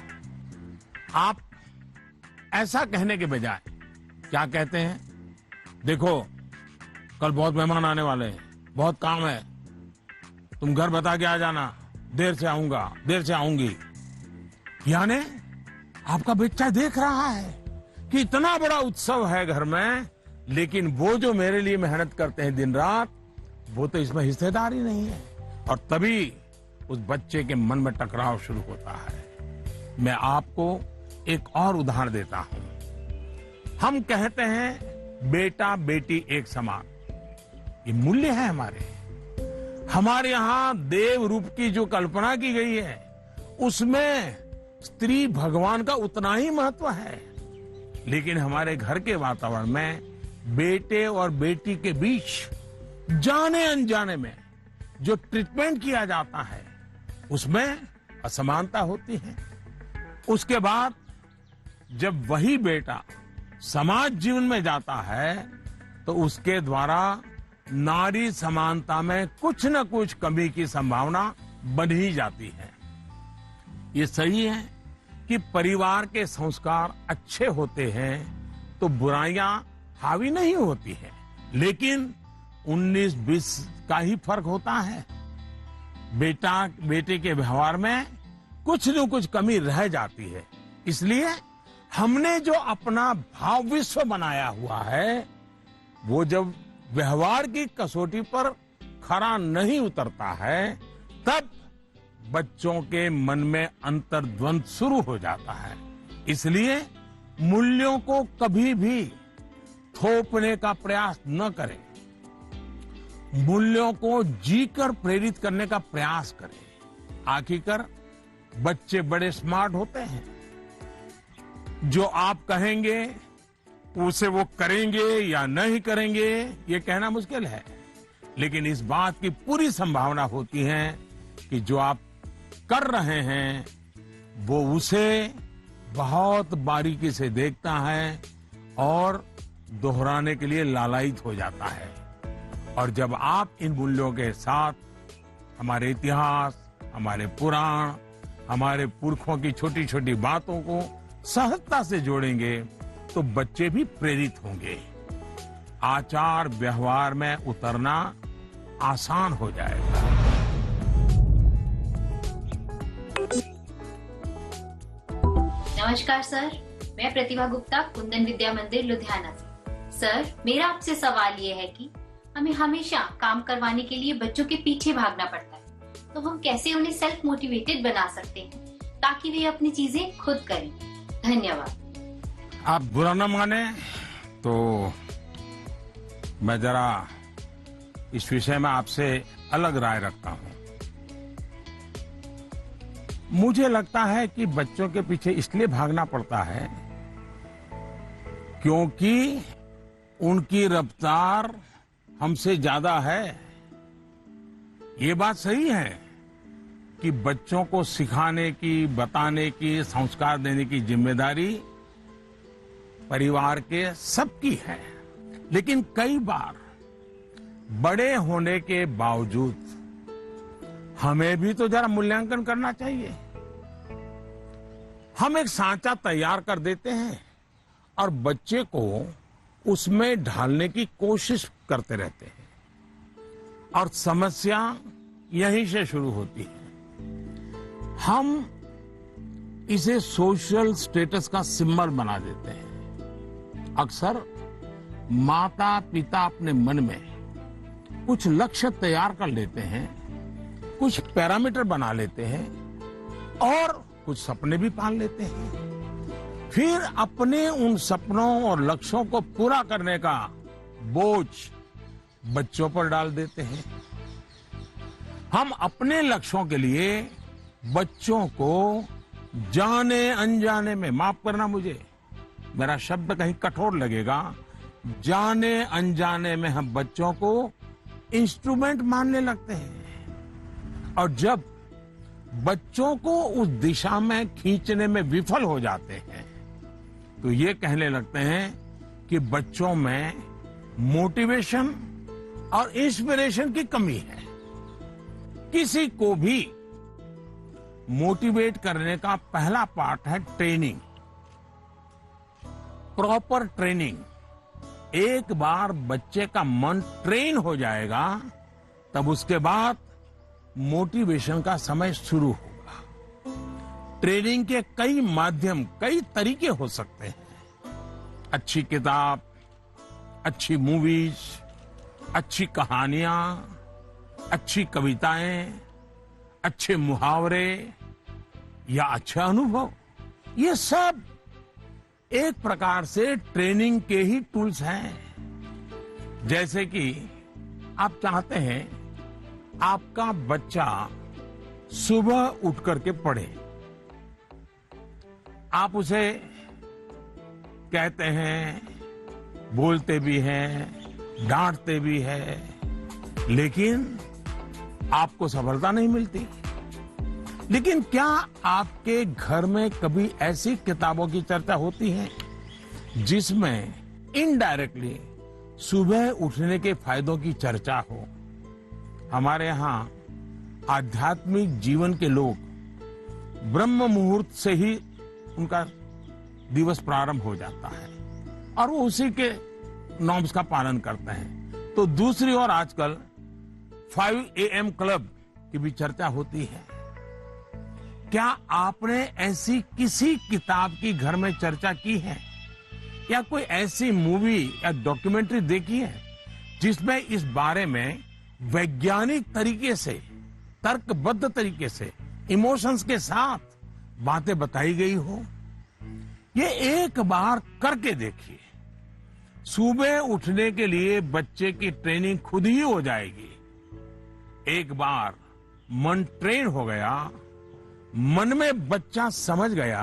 आप ऐसा कहने के बजाय क्या कहते हैं? देखो, कल बहुत मेहमान आने वाले हैं, बहुत काम है, तुम घर बता के आ जाना, देर से आऊंगा, देर से आऊंगी। यानी आपका बच्चा देख रहा है कि इतना बड़ा उत्सव है घर में, लेकिन वो जो मेरे लिए मेहनत करते हैं दिन रात, वो तो इसमें हिस्सेदार ही नहीं है। और तभी उस बच्चे के मन में टकराव शुरू होता है। मैं आपको एक और उदाहरण देता हूं। हम कहते हैं बेटा बेटी एक समान, ये मूल्य है हमारे यहां देव रूप की जो कल्पना की गई है, उसमें स्त्री भगवान का उतना ही महत्व है। लेकिन हमारे घर के वातावरण में बेटे और बेटी के बीच जाने अनजाने में जो ट्रीटमेंट किया जाता है, उसमें असमानता होती है। उसके बाद जब वही बेटा समाज जीवन में जाता है तो उसके द्वारा नारी समानता में कुछ न कुछ कमी की संभावना बन ही जाती है। ये सही है कि परिवार के संस्कार अच्छे होते हैं तो बुराइयां हावी नहीं होती हैं, लेकिन 19-20 का ही फर्क होता है। बेटा बेटे के व्यवहार में कुछ न कुछ कमी रह जाती है। इसलिए हमने जो अपना भाव विश्व बनाया हुआ है, वो जब व्यवहार की कसौटी पर खरा नहीं उतरता है, तब बच्चों के मन में अंतर्द्वंद शुरू हो जाता है। इसलिए मूल्यों को कभी भी थोपने का प्रयास न करें, मूल्यों को जीकर प्रेरित करने का प्रयास करें। आखिरकार बच्चे बड़े स्मार्ट होते हैं। जो आप कहेंगे उसे वो करेंगे या नहीं करेंगे, ये कहना मुश्किल है, लेकिन इस बात की पूरी संभावना होती है कि जो आप कर रहे हैं वो उसे बहुत बारीकी से देखता है और दोहराने के लिए लालायित हो जाता है। और जब आप इन मूल्यों के साथ हमारे इतिहास, हमारे पुराण, हमारे पुरखों की छोटी छोटी बातों को सहजता से जोड़ेंगे तो बच्चे भी प्रेरित होंगे। आचार व्यवहार में उतरना आसान हो जाएगा। नमस्कार सर, मैं प्रतिभा गुप्ता, कुंदन विद्या मंदिर लुधियाना से। सर, मेरा आपसे सवाल ये है कि हमें हमेशा काम करवाने के लिए बच्चों के पीछे भागना पड़ता है, तो हम कैसे उन्हें सेल्फ मोटिवेटेड बना सकते हैं ताकि वे अपनी चीजें खुद करें? धन्यवाद। आप बुरा न माने तो मैं जरा इस विषय में आपसे अलग राय रखता हूं। मुझे लगता है कि बच्चों के पीछे इसलिए भागना पड़ता है क्योंकि उनकी रफ्तार हमसे ज्यादा है। ये बात सही है कि बच्चों को सिखाने की, बताने की, संस्कार देने की जिम्मेदारी परिवार के सबकी है। लेकिन कई बार बड़े होने के बावजूद हमें भी तो जरा मूल्यांकन करना चाहिए। हम एक सांचा तैयार कर देते हैं और बच्चे को उसमें ढालने की कोशिश करते रहते हैं और समस्या यहीं से शुरू होती है। हम इसे सोशल स्टेटस का सिंबल बना देते हैं। अक्सर माता पिता अपने मन में कुछ लक्ष्य तैयार कर लेते हैं, कुछ पैरामीटर बना लेते हैं और कुछ सपने भी पाल लेते हैं। फिर अपने उन सपनों और लक्ष्यों को पूरा करने का बोझ बच्चों पर डाल देते हैं। हम अपने लक्ष्यों के लिए बच्चों को जाने अनजाने में, माफ करना मुझे, मेरा शब्द कहीं कठोर लगेगा, जाने अनजाने में हम बच्चों को इंस्ट्रूमेंट मानने लगते हैं। और जब बच्चों को उस दिशा में खींचने में विफल हो जाते हैं तो ये कहने लगते हैं कि बच्चों में मोटिवेशन और इंस्पिरेशन की कमी है। किसी को भी मोटिवेट करने का पहला पार्ट है ट्रेनिंग, प्रॉपर ट्रेनिंग। एक बार बच्चे का मन ट्रेन हो जाएगा तब उसके बाद मोटिवेशन का समय शुरू होगा। ट्रेनिंग के कई माध्यम, कई तरीके हो सकते हैं। अच्छी किताब, अच्छी मूवीज, अच्छी कहानियां, अच्छी कविताएं, अच्छे मुहावरे या अच्छा अनुभव, ये सब एक प्रकार से ट्रेनिंग के ही टूल्स हैं। जैसे कि आप चाहते हैं आपका बच्चा सुबह उठ करके पढ़े, आप उसे कहते हैं, बोलते भी हैं, डांटते भी हैं, लेकिन आपको सफलता नहीं मिलती। लेकिन क्या आपके घर में कभी ऐसी किताबों की चर्चा होती है जिसमें इनडायरेक्टली सुबह उठने के फायदों की चर्चा हो? हमारे यहाँ आध्यात्मिक जीवन के लोग ब्रह्म मुहूर्त से ही उनका दिवस प्रारंभ हो जाता है और वो उसी के नॉर्म्स का पालन करते हैं। तो दूसरी ओर आजकल 5 AM क्लब की भी चर्चा होती है। क्या आपने ऐसी किसी किताब की घर में चर्चा की है या कोई ऐसी मूवी या डॉक्यूमेंट्री देखी है जिसमें इस बारे में वैज्ञानिक तरीके से, तर्कबद्ध तरीके से, इमोशंस के साथ बातें बताई गई हो? ये एक बार करके देखिए, सुबह उठने के लिए बच्चे की ट्रेनिंग खुद ही हो जाएगी। एक बार मन ट्रेन हो गया, मन में बच्चा समझ गया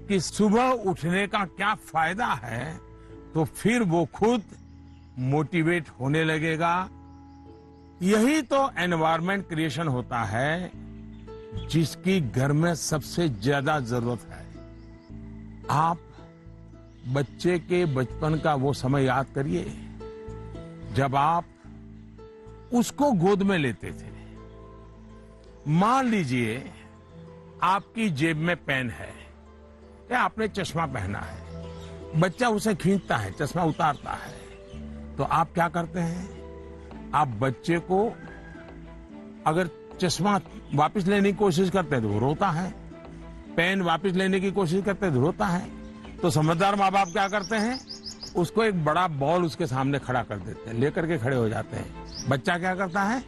कि सुबह उठने का क्या फायदा है, तो फिर वो खुद मोटिवेट होने लगेगा। यही तो एनवायरनमेंट क्रिएशन होता है जिसकी घर में सबसे ज्यादा जरूरत है। आप बच्चे के बचपन का वो समय याद करिए जब आप उसको गोद में लेते थे। मान लीजिए आपकी जेब में पेन है या आपने चश्मा पहना है, बच्चा उसे खींचता है, चश्मा उतारता है, तो आप क्या करते हैं? आप बच्चे को अगर चश्मा वापस लेने की कोशिश करते हैं तो वो रोता है, पेन वापस लेने की कोशिश करते हैं तो रोता है। तो समझदार माँ बाप क्या करते हैं? उसको एक बड़ा बॉल उसके सामने खड़ा कर देते हैं, लेकर के खड़े हो जाते हैं। बच्चा क्या करता है?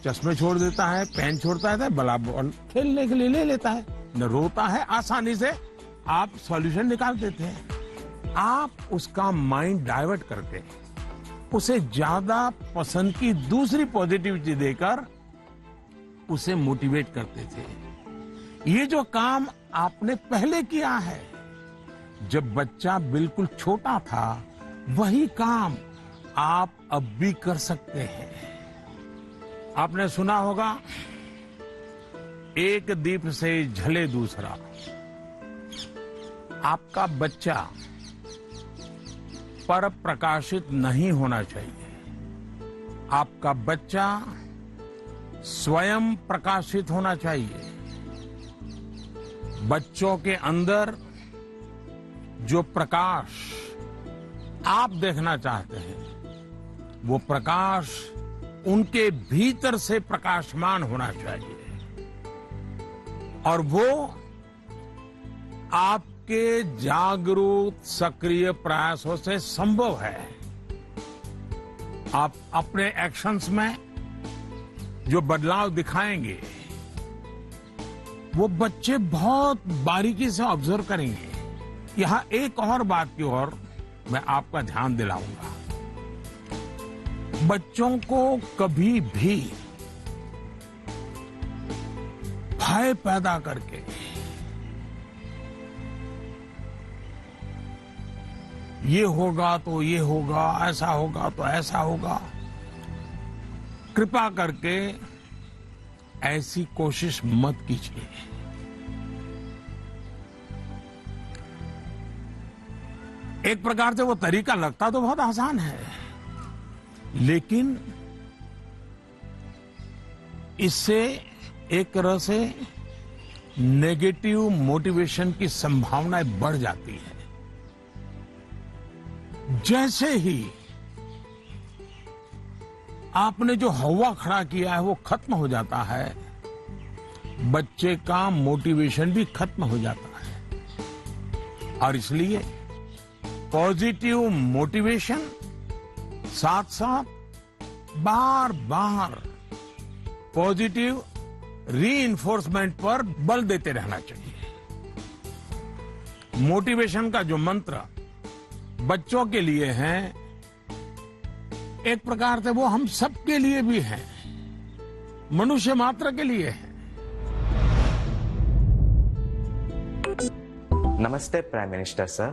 चश्मे छोड़ देता है, पेन छोड़ता है, बड़ा बॉल खेलने के लिए ले लेता है, न रोता है, आसानी से आप सॉल्यूशन निकाल देते हैं। आप उसका माइंड डाइवर्ट करके उसे ज्यादा पसंद की दूसरी पॉजिटिविटी देकर उसे मोटिवेट करते थे। ये जो काम आपने पहले किया है जब बच्चा बिल्कुल छोटा था, वही काम आप अब भी कर सकते हैं। आपने सुना होगा, एक दीप से झले दूसरा। आपका बच्चा पर प्रकाशित नहीं होना चाहिए। आपका बच्चा स्वयं प्रकाशित होना चाहिए। बच्चों के अंदर जो प्रकाश आप देखना चाहते हैं, वो प्रकाश उनके भीतर से प्रकाशमान होना चाहिए और वो आपके जागरूक सक्रिय प्रयासों से संभव है। आप अपने एक्शंस में जो बदलाव दिखाएंगे वो बच्चे बहुत बारीकी से ऑब्जर्व करेंगे। यहां एक और बात की ओर मैं आपका ध्यान दिलाऊंगा। बच्चों को कभी भी भय पैदा करके ये होगा तो ये होगा, ऐसा होगा तो ऐसा होगा, कृपा करके ऐसी कोशिश मत कीजिए। एक प्रकार से वो तरीका लगता तो बहुत आसान है, लेकिन इससे एक तरह से नेगेटिव मोटिवेशन की संभावनाएं बढ़ जाती है। जैसे ही आपने जो हवा खड़ा किया है वो खत्म हो जाता है, बच्चे का मोटिवेशन भी खत्म हो जाता है। और इसलिए पॉजिटिव मोटिवेशन साथ साथ बार बार पॉजिटिव रीइंफोर्समेंट पर बल देते रहना चाहिए। मोटिवेशन का जो मंत्र बच्चों के लिए है, एक प्रकार से वो हम सबके लिए भी है, मनुष्य मात्र के लिए है। Namaste Prime Minister sir,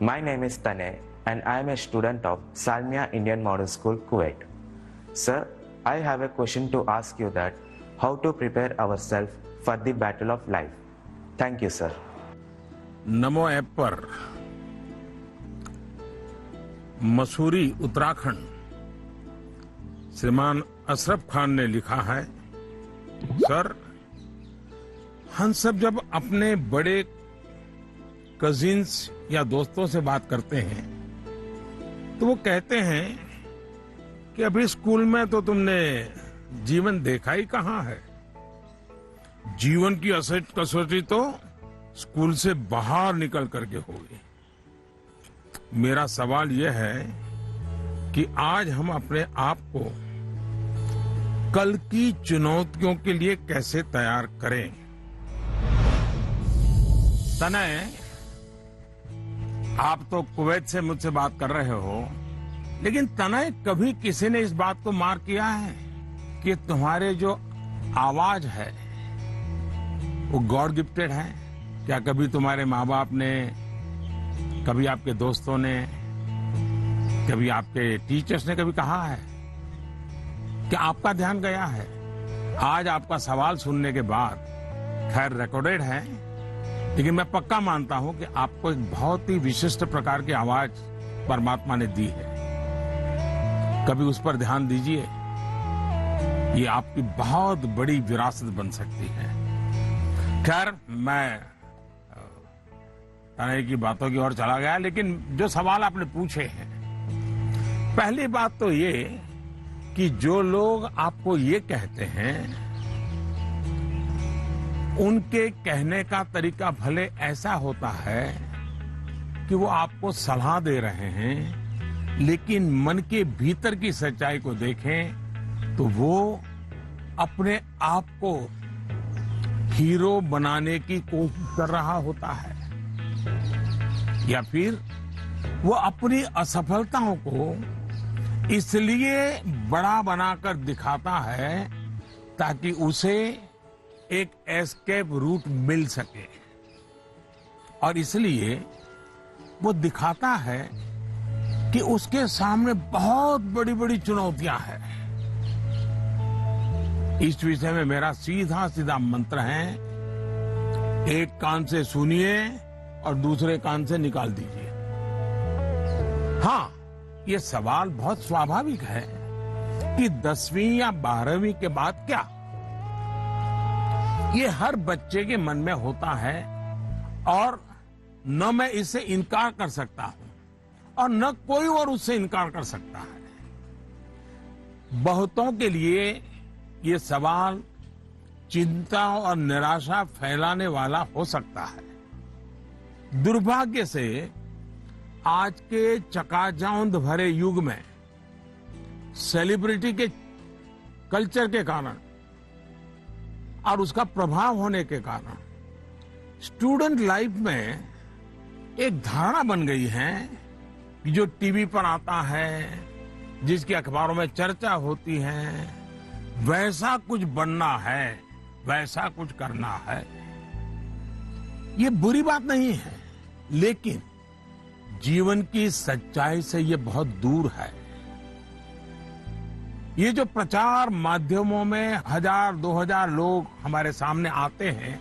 my name is Tanay and I am a student of Salmia Indian Model School, Kuwait. Sir, I have a question to ask you that how to prepare ourselves for the battle of life. Thank you sir. NaMo app पर मसूरी उत्तराखंड श्रीमान अशरफ खान ने लिखा है, sir हम सब जब अपने बड़े कजिन्स या दोस्तों से बात करते हैं तो वो कहते हैं कि अभी स्कूल में तो तुमने जीवन देखा ही कहां है, जीवन की असली कसौटी तो स्कूल से बाहर निकल करके होगी। मेरा सवाल यह है कि आज हम अपने आप को कल की चुनौतियों के लिए कैसे तैयार करें। तनय, आप तो कुवैत से मुझसे बात कर रहे हो, लेकिन तनय कभी किसी ने इस बात को मार्क किया है कि तुम्हारे जो आवाज है वो गॉड गिफ्टेड है? क्या कभी तुम्हारे माँ बाप ने, कभी आपके दोस्तों ने, कभी आपके टीचर्स ने कभी कहा है कि आपका ध्यान गया है? आज आपका सवाल सुनने के बाद, खैर रिकॉर्डेड है, लेकिन मैं पक्का मानता हूं कि आपको एक बहुत ही विशिष्ट प्रकार की आवाज परमात्मा ने दी है। कभी उस पर ध्यान दीजिए, ये आपकी बहुत बड़ी विरासत बन सकती है। खैर, मैं तनय की बातों की ओर चला गया, लेकिन जो सवाल आपने पूछे हैं, पहली बात तो ये कि जो लोग आपको ये कहते हैं, उनके कहने का तरीका भले ऐसा होता है कि वो आपको सलाह दे रहे हैं, लेकिन मन के भीतर की सच्चाई को देखें तो वो अपने आप को हीरो बनाने की कोशिश कर रहा होता है, या फिर वो अपनी असफलताओं को इसलिए बड़ा बनाकर दिखाता है ताकि उसे एक एस्केप रूट मिल सके, और इसलिए वो दिखाता है कि उसके सामने बहुत बड़ी बड़ी चुनौतियां हैं। इस विषय में मेरा सीधा सीधा मंत्र है, एक कान से सुनिए और दूसरे कान से निकाल दीजिए। हाँ, ये सवाल बहुत स्वाभाविक है कि 10वीं या 12वीं के बाद क्या? ये हर बच्चे के मन में होता है, और न मैं इससे इनकार कर सकता हूं और न कोई और उससे इनकार कर सकता है। बहुतों के लिए ये सवाल चिंता और निराशा फैलाने वाला हो सकता है। दुर्भाग्य से आज के चकाचौंध भरे युग में सेलिब्रिटी के कल्चर के कारण और उसका प्रभाव होने के कारण स्टूडेंट लाइफ में एक धारणा बन गई है कि जो टीवी पर आता है, जिसकी अखबारों में चर्चा होती है, वैसा कुछ बनना है, वैसा कुछ करना है, ये बुरी बात नहीं है, लेकिन जीवन की सच्चाई से ये बहुत दूर है। ये जो प्रचार माध्यमों में 1000-2000 लोग हमारे सामने आते हैं,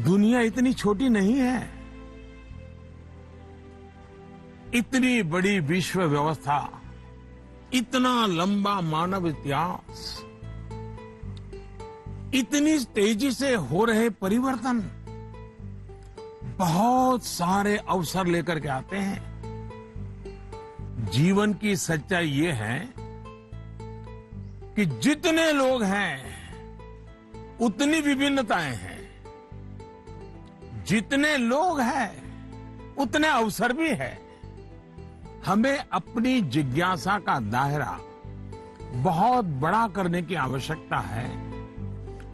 दुनिया इतनी छोटी नहीं है। इतनी बड़ी विश्व व्यवस्था, इतना लंबा मानव इतिहास, इतनी तेजी से हो रहे परिवर्तन बहुत सारे अवसर लेकर के आते हैं। जीवन की सच्चाई ये है कि जितने लोग हैं उतनी विभिन्नताएं हैं, जितने लोग हैं उतने अवसर भी है। हमें अपनी जिज्ञासा का दायरा बहुत बड़ा करने की आवश्यकता है,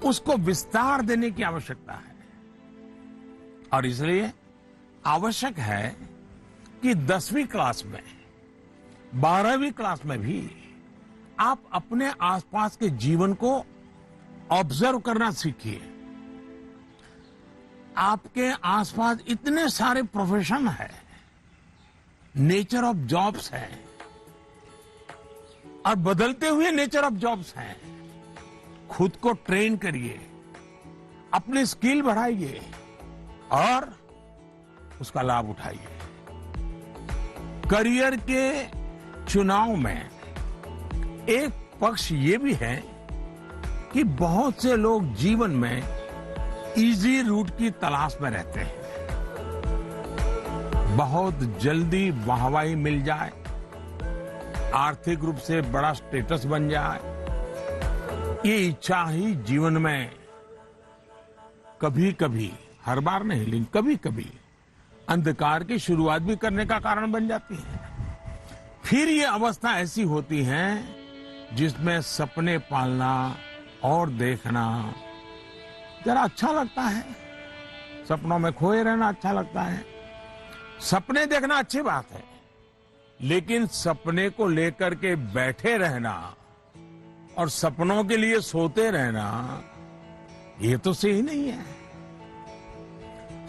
उसको विस्तार देने की आवश्यकता है। और इसलिए आवश्यक है कि 10वीं क्लास में, 12वीं क्लास में भी आप अपने आसपास के जीवन को ऑब्जर्व करना सीखिए। आपके आसपास इतने सारे प्रोफेशन है, नेचर ऑफ जॉब्स है और बदलते हुए नेचर ऑफ जॉब्स हैं। खुद को ट्रेन करिए, अपनी स्किल बढ़ाइए और उसका लाभ उठाइए। करियर के चुनाव में एक पक्ष ये भी है कि बहुत से लोग जीवन में इजी रूट की तलाश में रहते हैं। बहुत जल्दी वाहवाही मिल जाए, आर्थिक रूप से बड़ा स्टेटस बन जाए, ये इच्छा ही जीवन में कभी कभी, हर बार नहीं लेकिन कभी कभी अंधकार की शुरुआत भी करने का कारण बन जाती है। फिर ये अवस्था ऐसी होती है जिसमें सपने पालना और देखना जरा अच्छा लगता है, सपनों में खोए रहना अच्छा लगता है। सपने देखना अच्छी बात है, लेकिन सपने को लेकर के बैठे रहना और सपनों के लिए सोते रहना, ये तो सही नहीं है।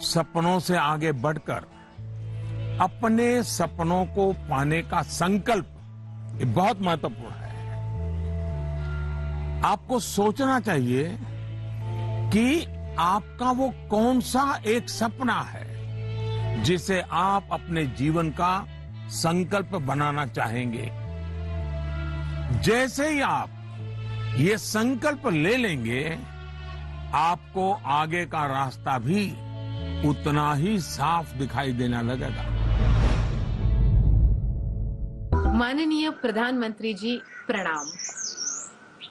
सपनों से आगे बढ़कर अपने सपनों को पाने का संकल्प ये बहुत महत्वपूर्ण है। आपको सोचना चाहिए कि आपका वो कौन सा एक सपना है जिसे आप अपने जीवन का संकल्प बनाना चाहेंगे। जैसे ही आप ये संकल्प ले लेंगे, आपको आगे का रास्ता भी उतना ही साफ दिखाई देने लगेगा। माननीय प्रधानमंत्री जी प्रणाम।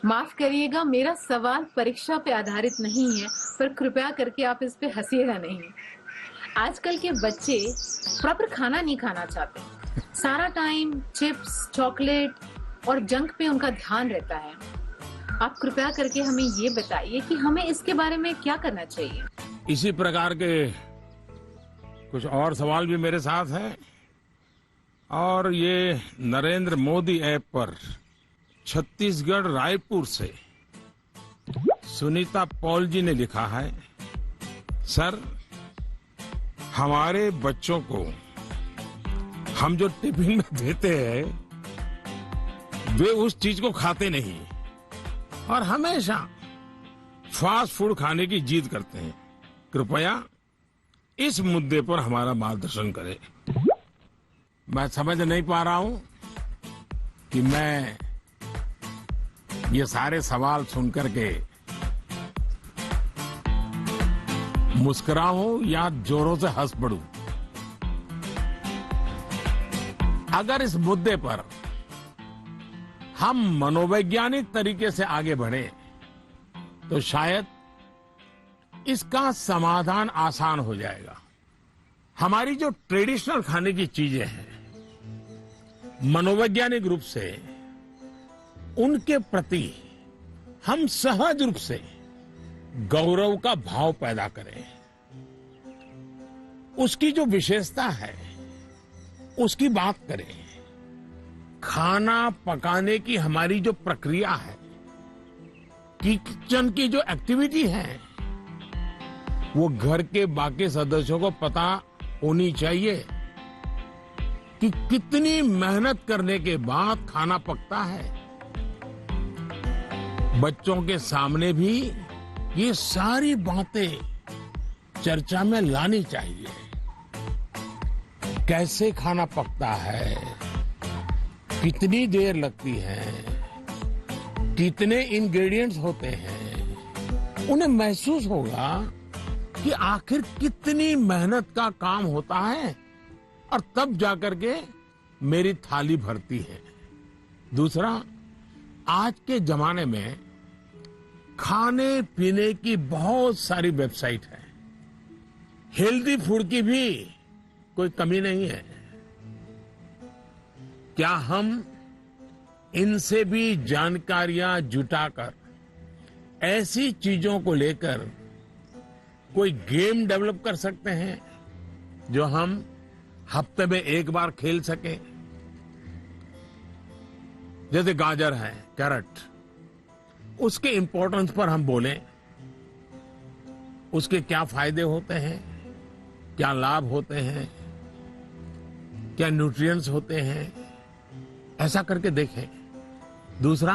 माफ करिएगा, मेरा सवाल परीक्षा पे आधारित नहीं है, पर कृपया करके आप इस पे हंसिएगा नहीं। आजकल के बच्चे प्रॉपर खाना नहीं खाना चाहते, सारा टाइम चिप्स, चॉकलेट और जंक पे उनका ध्यान रहता है। आप कृपया करके हमें ये बताइए कि हमें इसके बारे में क्या करना चाहिए। इसी प्रकार के कुछ और सवाल भी मेरे साथ हैं और ये नरेंद्र मोदी ऐप पर छत्तीसगढ़ रायपुर से सुनीता पॉल जी ने लिखा है, सर हमारे बच्चों को हम जो टिफिन में देते हैं वे उस चीज को खाते नहीं और हमेशा फास्ट फूड खाने की जिद करते हैं। कृपया इस मुद्दे पर हमारा मार्गदर्शन करें। मैं समझ नहीं पा रहा हूं कि मैं ये सारे सवाल सुनकर के मुस्कुराऊं या जोरों से हंस पड़ूं। अगर इस मुद्दे पर हम मनोवैज्ञानिक तरीके से आगे बढ़े तो शायद इसका समाधान आसान हो जाएगा। हमारी जो ट्रेडिशनल खाने की चीजें हैं, मनोवैज्ञानिक रूप से उनके प्रति हम सहज रूप से गौरव का भाव पैदा करें। उसकी जो विशेषता है उसकी बात करें। खाना पकाने की हमारी जो प्रक्रिया है किचन की जो एक्टिविटी है वो घर के बाकी सदस्यों को पता होनी चाहिए कि कितनी मेहनत करने के बाद खाना पकता है। बच्चों के सामने भी ये सारी बातें चर्चा में लानी चाहिए। कैसे खाना पकता है, कितनी देर लगती है, कितने इंग्रेडिएंट्स होते हैं, उन्हें महसूस होगा कि आखिर कितनी मेहनत का काम होता है और तब जाकर के मेरी थाली भरती है। दूसरा, आज के जमाने में खाने पीने की बहुत सारी वेबसाइट है, हेल्दी फूड की भी कोई कमी नहीं है। क्या हम इनसे भी जानकारियां जुटाकर ऐसी चीजों को लेकर कोई गेम डेवलप कर सकते हैं जो हम हफ्ते में एक बार खेल सकें? जैसे गाजर है, कैरेट, उसके इंपॉर्टेंस पर हम बोलें, उसके क्या फायदे होते हैं, क्या लाभ होते हैं, क्या न्यूट्रिएंट्स होते हैं, ऐसा करके देखें। दूसरा,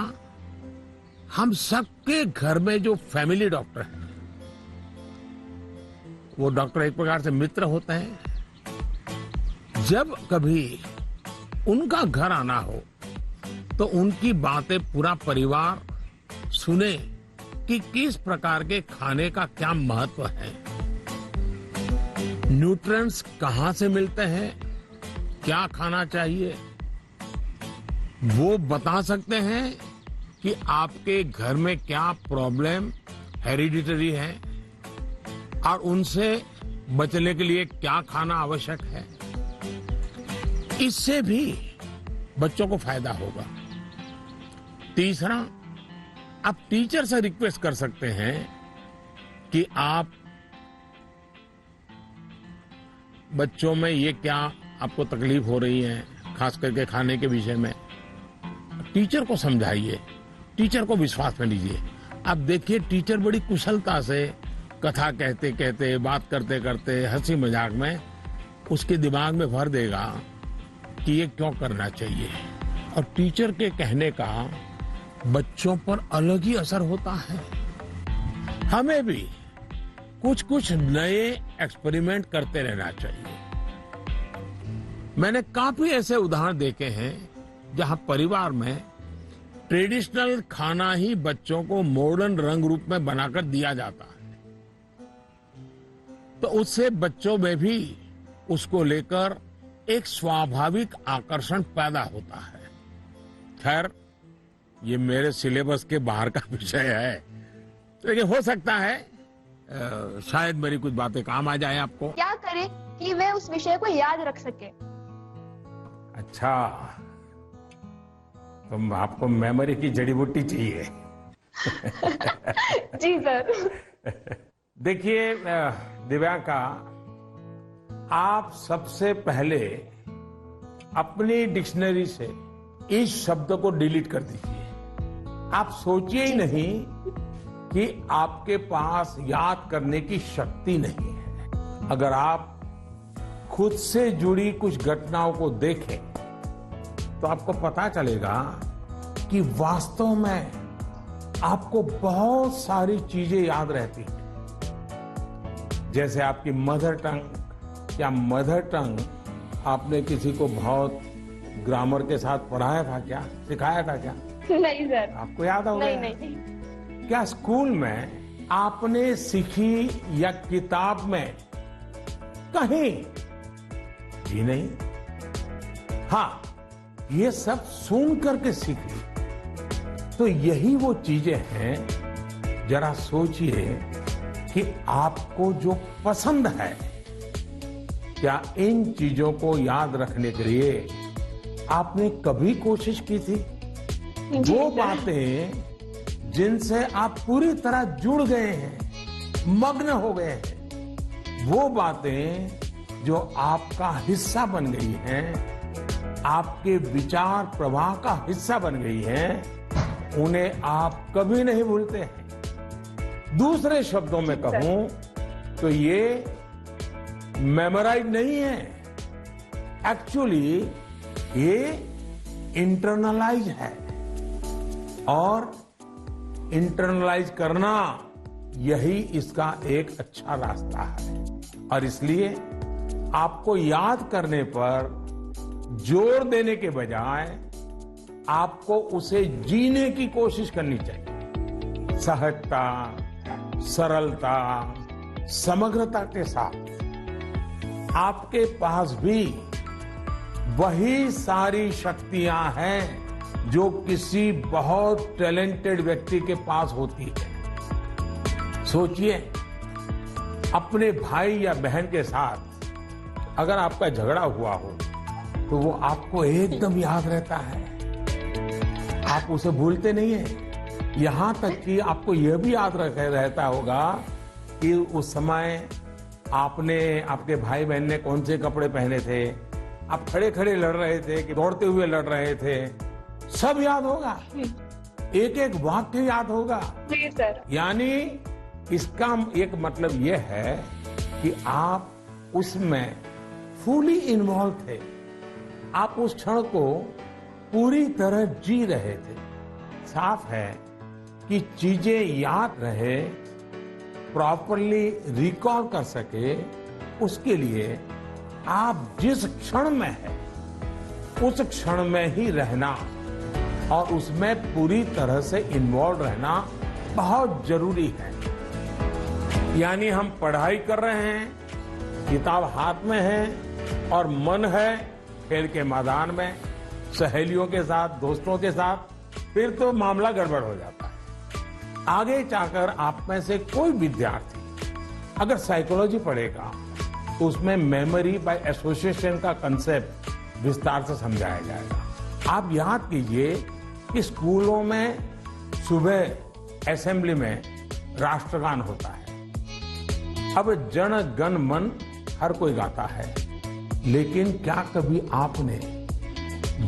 हम सबके घर में जो फैमिली डॉक्टर है, वो डॉक्टर एक प्रकार से मित्र होते हैं। जब कभी उनका घर आना हो तो उनकी बातें पूरा परिवार सुने कि किस प्रकार के खाने का क्या महत्व है, न्यूट्रिएंट्स कहां से मिलते हैं, क्या खाना चाहिए, वो बता सकते हैं कि आपके घर में क्या प्रॉब्लम हेरिडिटरी है और उनसे बचने के लिए क्या खाना आवश्यक है। इससे भी बच्चों को फायदा होगा। तीसरा, आप टीचर से रिक्वेस्ट कर सकते हैं कि आप बच्चों में ये क्या आपको तकलीफ हो रही है, खास करके खाने के विषय में, टीचर को समझाइए, टीचर को विश्वास में लीजिए। आप देखिए, टीचर बड़ी कुशलता से कथा कहते कहते, बात करते करते, हंसी मजाक में उसके दिमाग में भर देगा कि ये क्यों करना चाहिए। और टीचर के कहने का बच्चों पर अलग ही असर होता है। हमें भी कुछ कुछ नए एक्सपेरिमेंट करते रहना चाहिए। मैंने काफी ऐसे उदाहरण देखे हैं जहां परिवार में ट्रेडिशनल खाना ही बच्चों को मॉडर्न रंग रूप में बनाकर दिया जाता है, तो उससे बच्चों में भी उसको लेकर एक स्वाभाविक आकर्षण पैदा होता है। खैर, ये मेरे सिलेबस के बाहर का विषय है, लेकिन हो सकता है शायद मेरी कुछ बातें काम आ जाए आपको। क्या करें कि वे उस विषय को याद रख सके? अच्छा, तो आपको मेमोरी की जड़ी बूटी चाहिए। जी सर। देखिए दिव्यांका, आप सबसे पहले अपनी डिक्शनरी से इस शब्द को डिलीट कर दीजिए। आप सोचिए ही नहीं कि आपके पास याद करने की शक्ति नहीं है। अगर आप खुद से जुड़ी कुछ घटनाओं को देखें तो आपको पता चलेगा कि वास्तव में आपको बहुत सारी चीजें याद रहती हैं। जैसे आपकी मदर टंग या मदर टंग आपने किसी को बहुत ग्रामर के साथ पढ़ाया था क्या, सिखाया था क्या? नहीं सर। आपको याद होगा? नहीं। क्या स्कूल में आपने सीखी या किताब में कहीं? जी नहीं। हाँ, ये सब सुन करके सीखी। तो यही वो चीजें हैं, जरा सोचिए कि आपको जो पसंद है, क्या इन चीजों को याद रखने के लिए आपने कभी कोशिश की थी? वो बातें जिनसे आप पूरी तरह जुड़ गए हैं, मग्न हो गए हैं, वो बातें जो आपका हिस्सा बन गई हैं, आपके विचार प्रवाह का हिस्सा बन गई हैं, उन्हें आप कभी नहीं भूलते हैं। दूसरे शब्दों में कहूं तो ये मेमोराइज नहीं है, एक्चुअली ये इंटरनलाइज है। और इंटरनलाइज करना यही इसका एक अच्छा रास्ता है। और इसलिए आपको याद करने पर जोर देने के बजाय आपको उसे जीने की कोशिश करनी चाहिए। सहजता, सरलता, समग्रता के साथ आपके पास भी वही सारी शक्तियां हैं जो किसी बहुत टैलेंटेड व्यक्ति के पास होती है। सोचिए, अपने भाई या बहन के साथ अगर आपका झगड़ा हुआ हो तो वो आपको एकदम याद रहता है, आप उसे भूलते नहीं है। यहां तक कि आपको यह भी याद रहता होगा कि उस समय आपने, आपके भाई बहन ने कौन से कपड़े पहने थे, आप खड़े खड़े लड़ रहे थे कि दौड़ते हुए लड़ रहे थे, सब याद होगा, एक एक वाक्य याद होगा। जी सर। यानी इसका एक मतलब यह है कि आप उसमें फुली इन्वॉल्व थे, आप उस क्षण को पूरी तरह जी रहे थे। साफ है कि चीजें याद रहे, प्रॉपरली रिकॉल कर सके, उसके लिए आप जिस क्षण में हैं उस क्षण में ही रहना और उसमें पूरी तरह से इन्वॉल्व रहना बहुत जरूरी है। यानी हम पढ़ाई कर रहे हैं, किताब हाथ में है और मन है खेल के मैदान में, सहेलियों के साथ, दोस्तों के साथ, फिर तो मामला गड़बड़ हो जाता है। आगे जाकर आप में से कोई विद्यार्थी अगर साइकोलॉजी पढ़ेगा तो उसमें मेमोरी बाय एसोसिएशन का कंसेप्ट विस्तार से समझाया जाएगा। आप याद कीजिए कि स्कूलों में सुबह असेंबली में राष्ट्रगान होता है। अब जन गण मन हर कोई गाता है, लेकिन क्या कभी आपने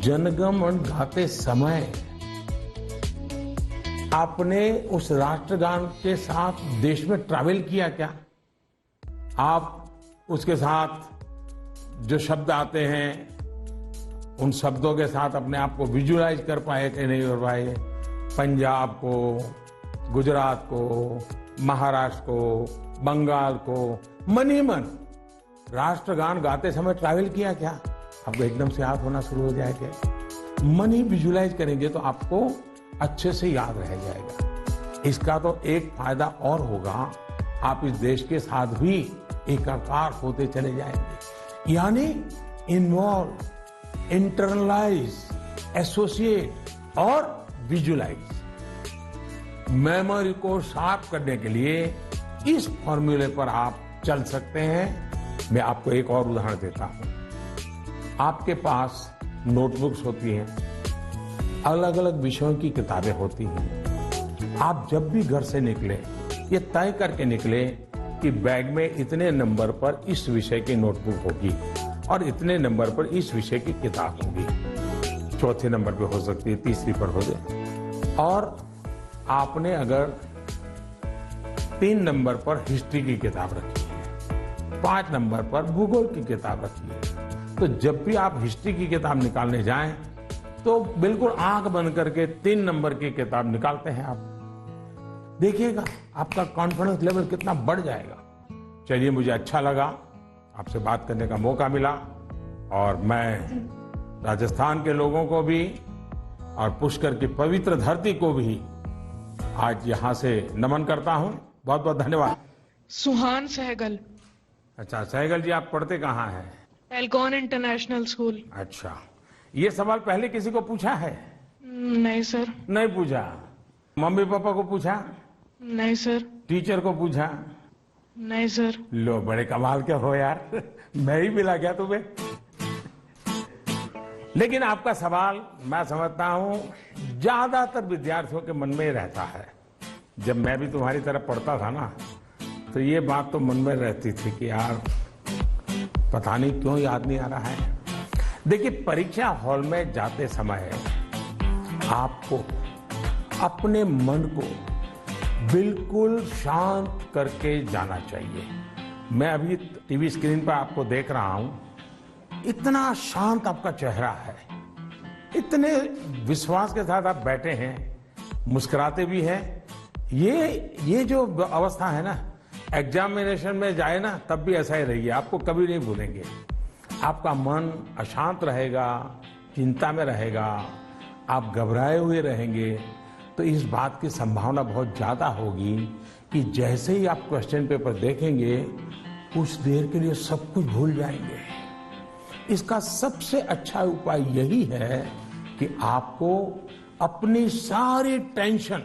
जनगण मन गाते समय आपने उस राष्ट्रगान के साथ देश में ट्रैवल किया क्या? आप उसके साथ जो शब्द आते हैं उन शब्दों के साथ अपने आप को विजुअलाइज कर पाए कि नहीं कर पाए? पंजाब को, गुजरात को, महाराष्ट्र को, बंगाल को मन ही मन राष्ट्रगान गाते समय ट्रैवल किया क्या? आपको एकदम से याद होना शुरू हो जाएगा। मन ही विजुअलाइज करेंगे तो आपको अच्छे से याद रह जाएगा। इसका तो एक फायदा और होगा, आप इस देश के साथ भी एकाकार होते चले जाएंगे। यानी इन्वॉल्व, इंटरनलाइज, एसोसिएट और विजुअलाइज। मेमोरी को शार्प करने के लिए इस फॉर्मूले पर आप चल सकते हैं। मैं आपको एक और उदाहरण देता हूं। आपके पास नोटबुक्स होती हैं, अलग अलग विषयों की किताबें होती हैं। आप जब भी घर से निकले ये तय करके निकले कि बैग में इतने नंबर पर इस विषय की नोटबुक होगी और इतने नंबर पर इस विषय की किताब होगी। चौथे नंबर पे हो सकती है, तीसरी पर हो जाए। और आपने अगर 3 नंबर पर हिस्ट्री की किताब रखी है, 5 नंबर पर भूगोल की किताब रखी है, तो जब भी आप हिस्ट्री की किताब निकालने जाएं तो बिल्कुल आंख बंद करके 3 नंबर की किताब निकालते हैं आप। देखिएगा आपका कॉन्फिडेंस लेवल कितना बढ़ जाएगा। चलिए, मुझे अच्छा लगा, आपसे बात करने का मौका मिला और मैं राजस्थान के लोगों को भी और पुष्कर की पवित्र धरती को भी आज यहां से नमन करता हूं। बहुत बहुत धन्यवाद। सुहान सहगल। अच्छा सहगल जी, आप पढ़ते कहाँ हैं? एल्गॉन इंटरनेशनल स्कूल। अच्छा, ये सवाल पहले किसी को पूछा है? नहीं सर। नहीं पूछा? मम्मी पापा को पूछा? नहीं सर। टीचर को पूछा? नहीं सर। लो, बड़े कमाल के हो यार। मैं ही मिला क्या तुम्हें? लेकिन आपका सवाल मैं समझता हूं ज्यादातर विद्यार्थियों के मन में रहता है। जब मैं भी तुम्हारी तरह पढ़ता था ना, तो ये बात तो मन में रहती थी कि यार पता नहीं क्यों याद नहीं आ रहा है। देखिए, परीक्षा हॉल में जाते समय आपको अपने मन को बिल्कुल शांत करके जाना चाहिए। मैं अभी टीवी स्क्रीन पर आपको देख रहा हूं, इतना शांत आपका चेहरा है, इतने विश्वास के साथ आप बैठे हैं, मुस्कुराते भी हैं। ये जो अवस्था है ना, एग्जामिनेशन में जाए ना तब भी ऐसा ही रहिए, आपको कभी नहीं भूलेंगे। आपका मन अशांत रहेगा, चिंता में रहेगा, आप घबराए हुए रहेंगे, तो इस बात की संभावना बहुत ज्यादा होगी कि जैसे ही आप क्वेश्चन पेपर देखेंगे कुछ देर के लिए सब कुछ भूल जाएंगे। इसका सबसे अच्छा उपाय यही है कि आपको अपनी सारी टेंशन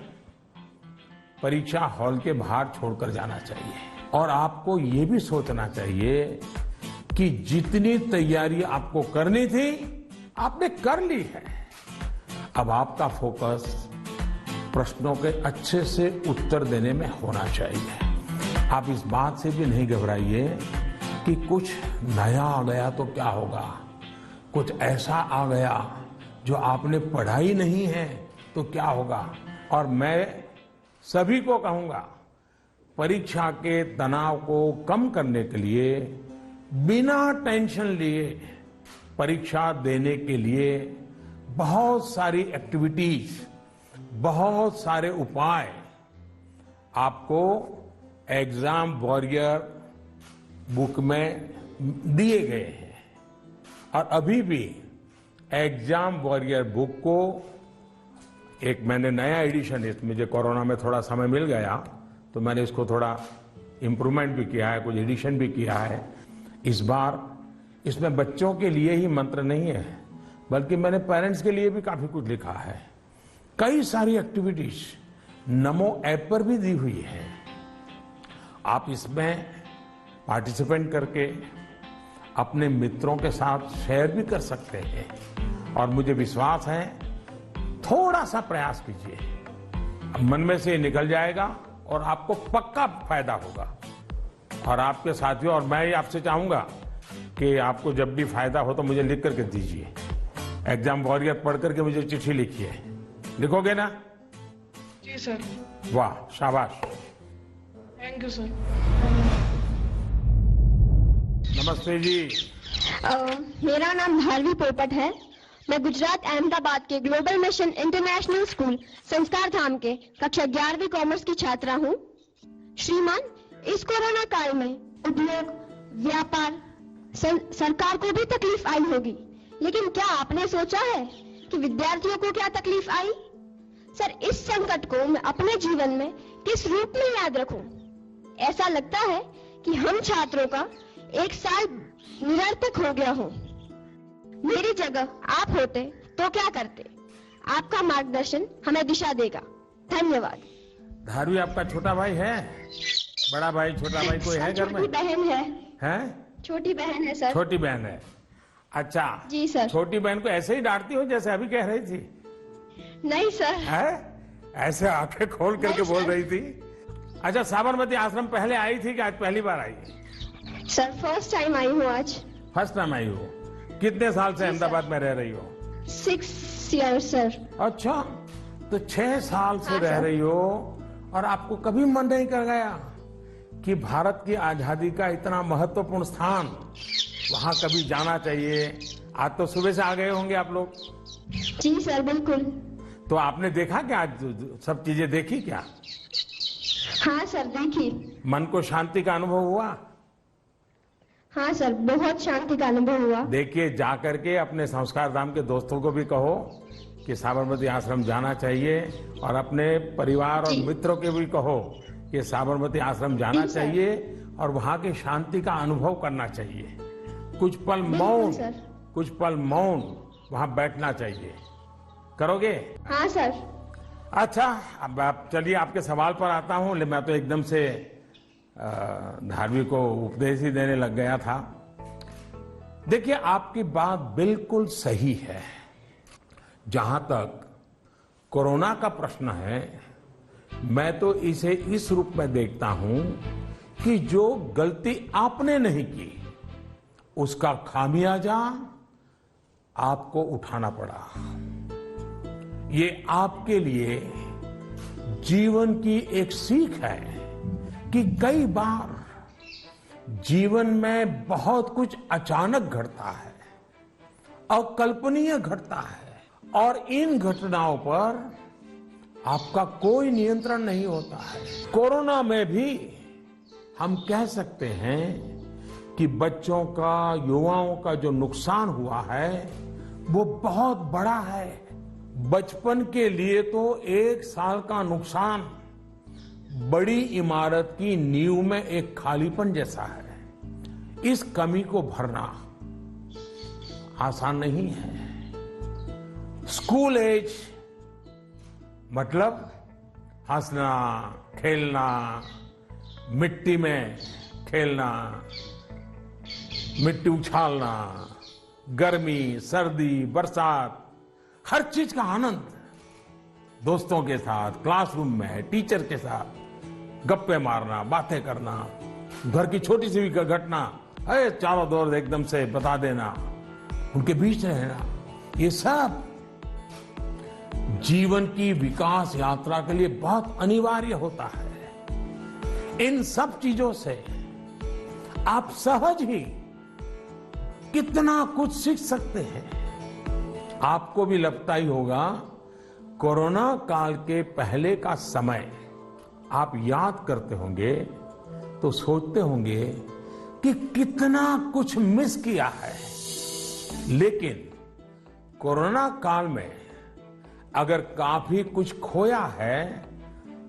परीक्षा हॉल के बाहर छोड़कर जाना चाहिए और आपको ये भी सोचना चाहिए कि जितनी तैयारी आपको करनी थी आपने कर ली है। अब आपका फोकस प्रश्नों के अच्छे से उत्तर देने में होना चाहिए। आप इस बात से भी नहीं घबराइए कि कुछ नया आ गया तो क्या होगा, कुछ ऐसा आ गया जो आपने पढ़ा ही नहीं है तो क्या होगा। और मैं सभी को कहूंगा, परीक्षा के तनाव को कम करने के लिए बिना टेंशन लिए परीक्षा देने के लिए बहुत सारी एक्टिविटीज, बहुत सारे उपाय आपको एग्जाम वॉरियर बुक में दिए गए हैं। और अभी भी एग्जाम वॉरियर बुक को एक मैंने नया एडिशन, मुझे कोरोना में थोड़ा समय मिल गया तो मैंने इसको थोड़ा इम्प्रूवमेंट भी किया है, कुछ एडिशन भी किया है। इस बार इसमें बच्चों के लिए ही मंत्र नहीं है, बल्कि मैंने पेरेंट्स के लिए भी काफी कुछ लिखा है। कई सारी एक्टिविटीज नमो ऐप पर भी दी हुई है। आप इसमें पार्टिसिपेंट करके अपने मित्रों के साथ शेयर भी कर सकते हैं और मुझे विश्वास है थोड़ा सा प्रयास कीजिए, मन में से निकल जाएगा और आपको पक्का फायदा होगा। और आपके साथियों और मैं ही आपसे चाहूंगा कि आपको जब भी फायदा हो तो मुझे लिख करके दीजिए। एग्जाम वॉरियर पढ़ करके मुझे चिट्ठी लिखिए, लिखोगे ना? जी सर। वाह, शाबाश। Thank you sir. नमस्ते जी। मेरा नाम भारवी पोपट है। मैं गुजरात अहमदाबाद के ग्लोबल मिशन इंटरनेशनल स्कूल संस्कार धाम के कक्षा 11वीं कॉमर्स की छात्रा हूँ। श्रीमान, इस कोरोना काल में उद्योग, व्यापार, सरकार को भी तकलीफ आई होगी, लेकिन क्या आपने सोचा है कि विद्यार्थियों को क्या तकलीफ आई? सर, इस संकट को मैं अपने जीवन में किस रूप में याद रखूं? ऐसा लगता है कि हम छात्रों का एक साल निरर्थक हो गया हो। मेरी जगह आप होते तो क्या करते? आपका मार्गदर्शन हमें दिशा देगा। धन्यवाद। धारवी आपका छोटा भाई है? बड़ा भाई, छोटा भाई कोई है घर में? छोटी बहन है। हैं? छोटी बहन है सर। छोटी बहन है, अच्छा जी सर। छोटी बहन को ऐसे ही डांटती हो जैसे अभी कह रही थी? नहीं सर। है? ऐसे आंखें खोल करके बोल रही थी। अच्छा, साबरमती आश्रम पहले आई थी कि आज पहली बार आई? सर, फर्स्ट टाइम आई हूँ आज। फर्स्ट टाइम आई हो? कितने साल से अहमदाबाद में रह रही हो? 6 years सर। अच्छा, तो 6 साल से रह रही हो और आपको कभी मन नहीं कर गया कि भारत की आजादी का इतना महत्वपूर्ण स्थान, वहां कभी जाना चाहिए? आज तो सुबह से आ गए होंगे आप लोग? जी सर, बिल्कुल। तो आपने देखा क्या, आज सब चीजें देखी क्या? हाँ सर, देखी। मन को शांति का अनुभव हुआ? हाँ सर, बहुत शांति का अनुभव हुआ। देखिए, जाकर के अपने संस्कार धाम के दोस्तों को भी कहो कि साबरमती आश्रम जाना चाहिए और अपने परिवार और मित्रों के भी कहो कि साबरमती आश्रम जाना चाहिए और वहां की शांति का अनुभव करना चाहिए। कुछ पल मौन वहां बैठना चाहिए। करोगे? हाँ सर। अच्छा, अब आप चलिए, आपके सवाल पर आता हूं। मैं तो एकदम से धार्मिक को उपदेश ही देने लग गया था। देखिए, आपकी बात बिल्कुल सही है। जहां तक कोरोना का प्रश्न है, मैं तो इसे इस रूप में देखता हूं कि जो गलती आपने नहीं की उसका खामियाजा आपको उठाना पड़ा। ये आपके लिए जीवन की एक सीख है कि कई बार जीवन में बहुत कुछ अचानक घटता है, अकल्पनीय घटता है और इन घटनाओं पर आपका कोई नियंत्रण नहीं होता है। कोरोना में भी हम कह सकते हैं कि बच्चों का, युवाओं का जो नुकसान हुआ है वो बहुत बड़ा है। बचपन के लिए तो 1 साल का नुकसान बड़ी इमारत की नींव में एक खालीपन जैसा है। इस कमी को भरना आसान नहीं है। स्कूल एज मतलब हंसना, खेलना, मिट्टी में खेलना, मिट्टी उछालना, गर्मी, सर्दी, बरसात, हर चीज का आनंद, दोस्तों के साथ, क्लासरूम में, टीचर के साथ गप्पे मारना, बातें करना, घर की छोटी सी भी घटना चारों दौर एकदम से बता देना, उनके बीच रहना, ये सब जीवन की विकास यात्रा के लिए बहुत अनिवार्य होता है। इन सब चीजों से आप सहज ही कितना कुछ सीख सकते हैं। आपको भी लगता ही होगा, कोरोना काल के पहले का समय आप याद करते होंगे तो सोचते होंगे कि कितना कुछ मिस किया है। लेकिन कोरोना काल में अगर काफी कुछ खोया है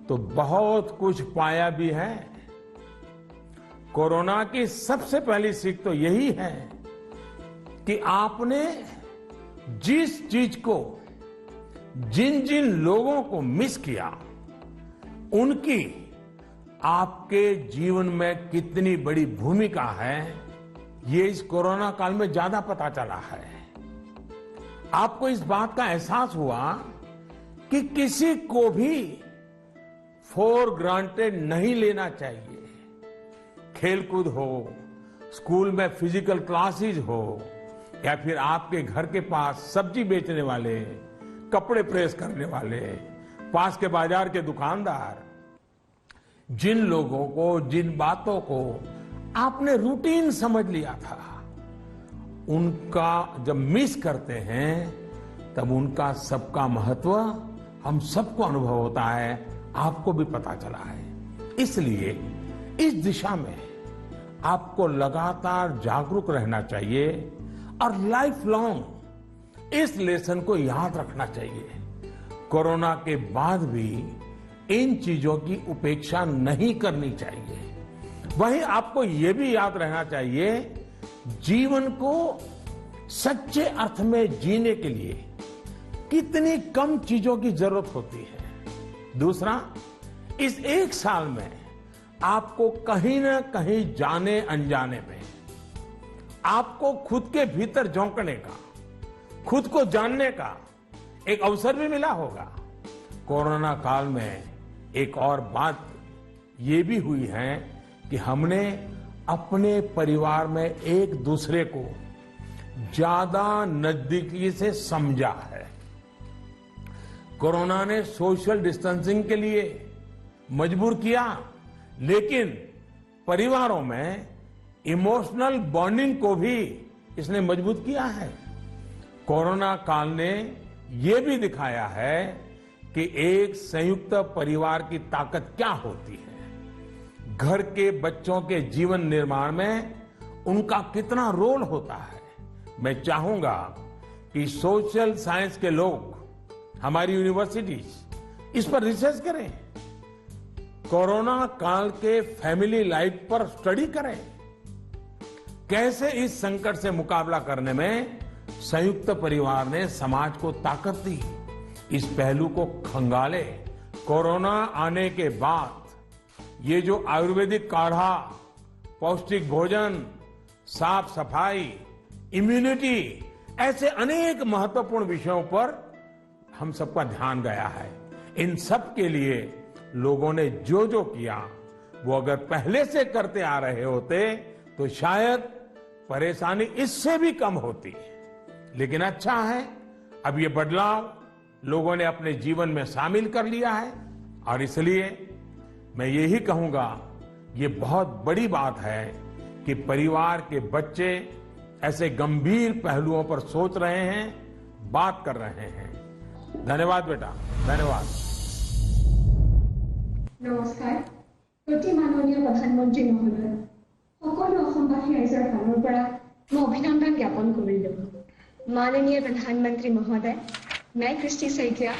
तो बहुत कुछ पाया भी है। कोरोना की सबसे पहली सीख तो यही है कि आपने जिस चीज को, जिन जिन लोगों को मिस किया, उनकी आपके जीवन में कितनी बड़ी भूमिका है, ये इस कोरोना काल में ज्यादा पता चला है। आपको इस बात का एहसास हुआ कि किसी को भी फॉर ग्रांटेड नहीं लेना चाहिए। खेलकूद हो, स्कूल में फिजिकल क्लासेस हो, या फिर आपके घर के पास सब्जी बेचने वाले, कपड़े प्रेस करने वाले, पास के बाजार के दुकानदार, जिन लोगों को, जिन बातों को आपने रूटीन समझ लिया था, उनका जब मिस करते हैं तब उनका सबका महत्व हम सबको अनुभव होता है, आपको भी पता चला है। इसलिए इस दिशा में आपको लगातार जागरूक रहना चाहिए और लाइफ लॉन्ग इस लेसन को याद रखना चाहिए। कोरोना के बाद भी इन चीजों की उपेक्षा नहीं करनी चाहिए। वहीं आपको यह भी याद रहना चाहिए, जीवन को सच्चे अर्थ में जीने के लिए कितनी कम चीजों की जरूरत होती है। दूसरा, इस 1 साल में आपको कहीं ना कहीं जाने अनजाने में आपको खुद के भीतर झोंकने का, खुद को जानने का एक अवसर भी मिला होगा। कोरोना काल में एक और बात ये भी हुई है कि हमने अपने परिवार में एक दूसरे को ज्यादा नजदीकी से समझा है। कोरोना ने सोशल डिस्टेंसिंग के लिए मजबूर किया, लेकिन परिवारों में इमोशनल बॉन्डिंग को भी इसने मजबूत किया है। कोरोना काल ने यह भी दिखाया है कि एक संयुक्त परिवार की ताकत क्या होती है, घर के बच्चों के जीवन निर्माण में उनका कितना रोल होता है। मैं चाहूंगा कि सोशल साइंस के लोग, हमारी यूनिवर्सिटीज इस पर रिसर्च करें, कोरोना काल के फैमिली लाइफ पर स्टडी करें, कैसे इस संकट से मुकाबला करने में संयुक्त परिवार ने समाज को ताकत दी। इस पहलू को खंगाले। कोरोना आने के बाद ये जो आयुर्वेदिक काढ़ा, पौष्टिक भोजन, साफ सफाई, इम्यूनिटी, ऐसे अनेक महत्वपूर्ण विषयों पर हम सबका ध्यान गया है। इन सब के लिए लोगों ने जो जो किया, वो अगर पहले से करते आ रहे होते तो शायद परेशानी इससे भी कम होती। लेकिन अच्छा है, अब ये बदलाव लोगों ने अपने जीवन में शामिल कर लिया है। और इसलिए मैं यही कहूंगा, ये बहुत बड़ी बात है कि परिवार के बच्चे ऐसे गंभीर पहलुओं पर सोच रहे हैं, बात कर रहे हैं। धन्यवाद बेटा, धन्यवाद। নমস্কাৰ। অতি মাননীয় প্ৰধানমন্ত্ৰী মহোদয়, সকলো অসমবাসী ৰাইজৰ ফালৰ পৰা মই অভিনন্দন জ্ঞাপন কৰিলোঁ। माननीय प्रधानमंत्री महोदय, मैं कृष्टि सैकिया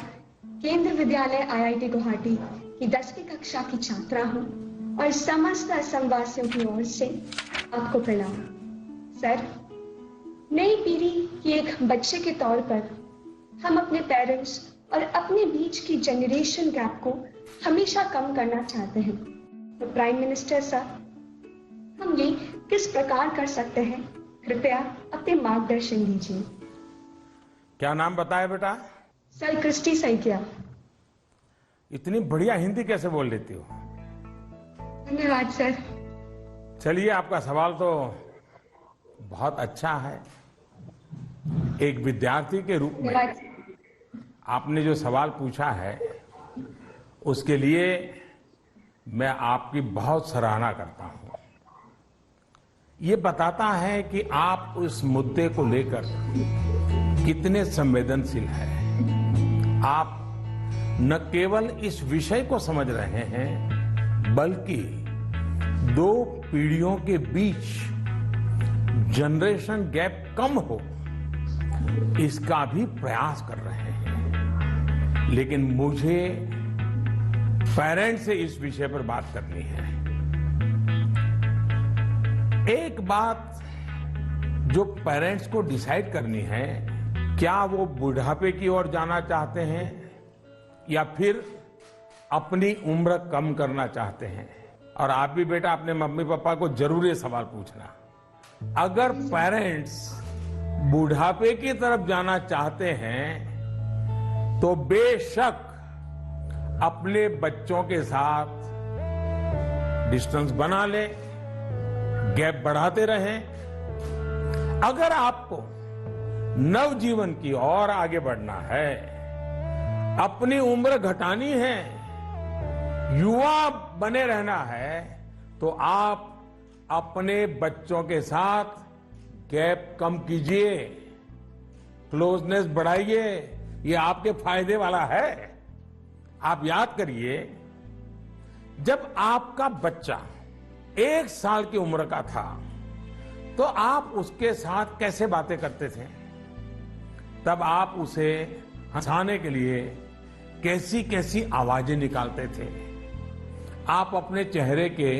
केंद्र विद्यालय IIT गुवाहाटी की 10वीं कक्षा की छात्रा हूँ और समस्त असम वासियों की ओर से आपको प्रणाम। सर, नई पीढ़ी की एक बच्चे के तौर पर हम अपने पेरेंट्स और अपने बीच की जनरेशन गैप को हमेशा कम करना चाहते हैं। तो प्राइम मिनिस्टर सर, हम ये किस प्रकार कर सकते हैं? कृपया अपने मार्गदर्शन दीजिए। क्या नाम बताया बेटा? Sir, Christy Saikia. इतनी बढ़िया हिंदी कैसे बोल लेती हो? धन्यवाद सर। चलिए, आपका सवाल तो बहुत अच्छा है। एक विद्यार्थी के रूप में आपने जो सवाल पूछा है, उसके लिए मैं आपकी बहुत सराहना करता हूं। ये बताता है कि आप उस मुद्दे को लेकर कितने संवेदनशील हैं। आप न केवल इस विषय को समझ रहे हैं, बल्कि दो पीढ़ियों के बीच जनरेशन गैप कम हो, इसका भी प्रयास कर रहे हैं। लेकिन मुझे पेरेंट्स से इस विषय पर बात करनी है। एक बात जो पेरेंट्स को डिसाइड करनी है, क्या वो बुढ़ापे की ओर जाना चाहते हैं या फिर अपनी उम्र कम करना चाहते हैं। और आप भी बेटा अपने मम्मी पापा को जरूर ये सवाल पूछना। अगर पेरेंट्स बुढ़ापे की तरफ जाना चाहते हैं तो बेशक अपने बच्चों के साथ डिस्टेंस बना ले, गैप बढ़ाते रहें। अगर आपको नवजीवन की ओर आगे बढ़ना है, अपनी उम्र घटानी है, युवा बने रहना है, तो आप अपने बच्चों के साथ गैप कम कीजिए, क्लोजनेस बढ़ाइए। ये आपके फायदे वाला है। आप याद करिए, जब आपका बच्चा 1 साल की उम्र का था तो आप उसके साथ कैसे बातें करते थे? तब आप उसे हंसाने के लिए कैसी कैसी आवाजें निकालते थे? आप अपने चेहरे के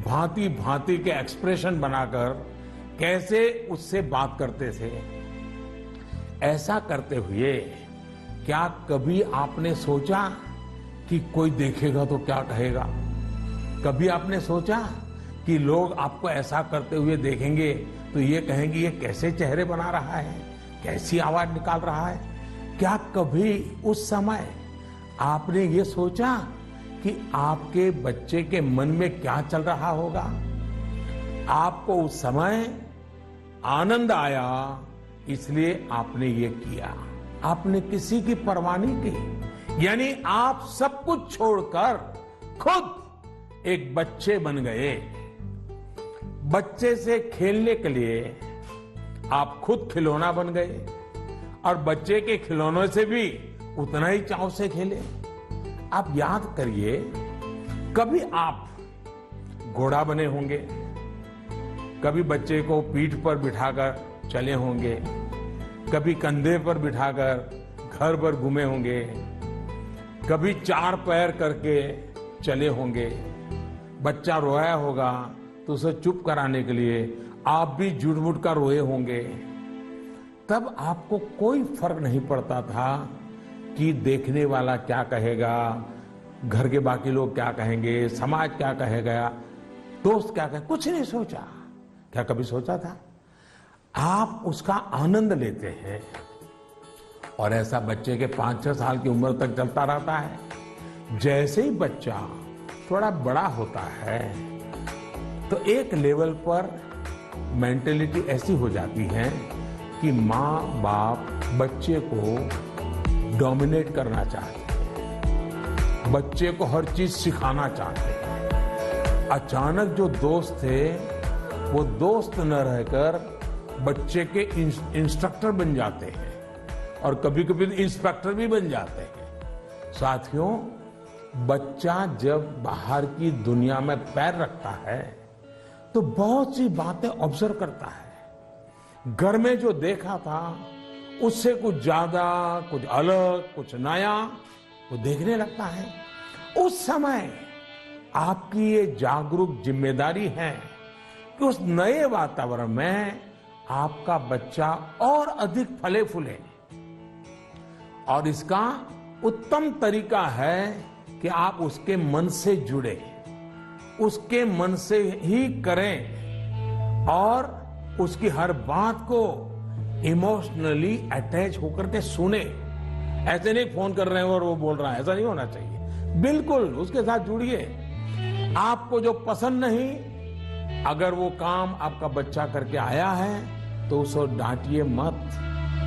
भांति भांति के एक्सप्रेशन बनाकर कैसे उससे बात करते थे? ऐसा करते हुए क्या कभी आपने सोचा कि कोई देखेगा तो क्या कहेगा? कभी आपने सोचा कि लोग आपको ऐसा करते हुए देखेंगे तो ये कहेंगे ये कैसे चेहरे बना रहा है, कैसी आवाज निकाल रहा है? क्या कभी उस समय आपने ये सोचा कि आपके बच्चे के मन में क्या चल रहा होगा? आपको उस समय आनंद आया, इसलिए आपने ये किया। आपने किसी की परवाह नहीं की, यानी आप सब कुछ छोड़कर खुद एक बच्चे बन गए। बच्चे से खेलने के लिए आप खुद खिलौना बन गए और बच्चे के खिलौनों से भी उतना ही चाव से खेले। आप याद करिए, कभी आप घोड़ा बने होंगे, कभी बच्चे को पीठ पर बिठाकर चले होंगे, कभी कंधे पर बिठाकर घर भर घूमे होंगे, कभी 4 पैर करके चले होंगे। बच्चा रोया होगा तो उसे चुप कराने के लिए आप भी झूठ-मूठ कर रोए होंगे। तब आपको कोई फर्क नहीं पड़ता था कि देखने वाला क्या कहेगा, घर के बाकी लोग क्या कहेंगे, समाज क्या कहेगा, दोस्त क्या कहेंगे, कुछ नहीं सोचा। क्या कभी सोचा था? आप उसका आनंद लेते हैं और ऐसा बच्चे के 5-6 साल की उम्र तक चलता रहता है। जैसे ही बच्चा थोड़ा बड़ा होता है तो एक लेवल पर मेंटेलिटी ऐसी हो जाती है कि माँ बाप बच्चे को डोमिनेट करना चाहते हैं। बच्चे को हर चीज सिखाना चाहते हैं। अचानक जो दोस्त थे वो दोस्त न रहकर बच्चे के इंस्ट्रक्टर बन जाते हैं और कभी कभी इंस्पेक्टर भी बन जाते हैं। साथियों, बच्चा जब बाहर की दुनिया में पैर रखता है तो बहुत सी बातें ऑब्जर्व करता है। घर में जो देखा था उससे कुछ ज्यादा, कुछ अलग, कुछ नया वो देखने लगता है। उस समय आपकी ये जागरूक जिम्मेदारी है कि उस नए वातावरण में आपका बच्चा और अधिक फले फूले। और इसका उत्तम तरीका है कि आप उसके मन से जुड़े, उसके मन से ही करें और उसकी हर बात को इमोशनली अटैच होकर के सुने। ऐसे नहीं फोन कर रहे हैं और वो बोल रहा है, ऐसा नहीं होना चाहिए। बिल्कुल उसके साथ जुड़िए। आपको जो पसंद नहीं, अगर वो काम आपका बच्चा करके आया है तो उसको डांटिए मत,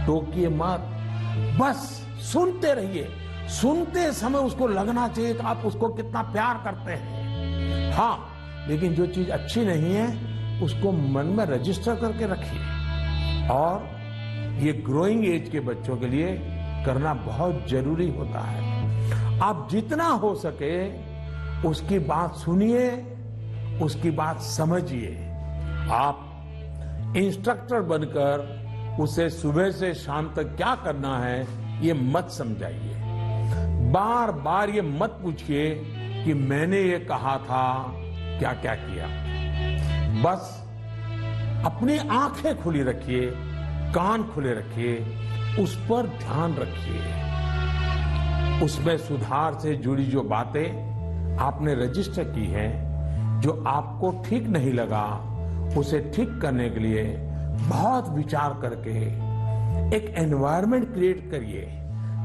टोकिए मत, बस सुनते रहिए। सुनते समय उसको लगना चाहिए कि आप उसको कितना प्यार करते हैं। हाँ, लेकिन जो चीज अच्छी नहीं है उसको मन में रजिस्टर करके रखिए। और ये ग्रोइंग एज के बच्चों के लिए करना बहुत जरूरी होता है। आप जितना हो सके उसकी बात सुनिए, उसकी बात समझिए। आप इंस्ट्रक्टर बनकर उसे सुबह से शाम तक क्या करना है ये मत समझाइए। बार बार ये मत पूछिए कि मैंने ये कहा था, क्या क्या किया। बस अपनी आंखें खुली रखिए, कान खुले रखिए, उस पर ध्यान रखिए। उसमें सुधार से जुड़ी जो बातें आपने रजिस्टर की हैं, जो आपको ठीक नहीं लगा, उसे ठीक करने के लिए बहुत विचार करके एक एनवायरनमेंट क्रिएट करिए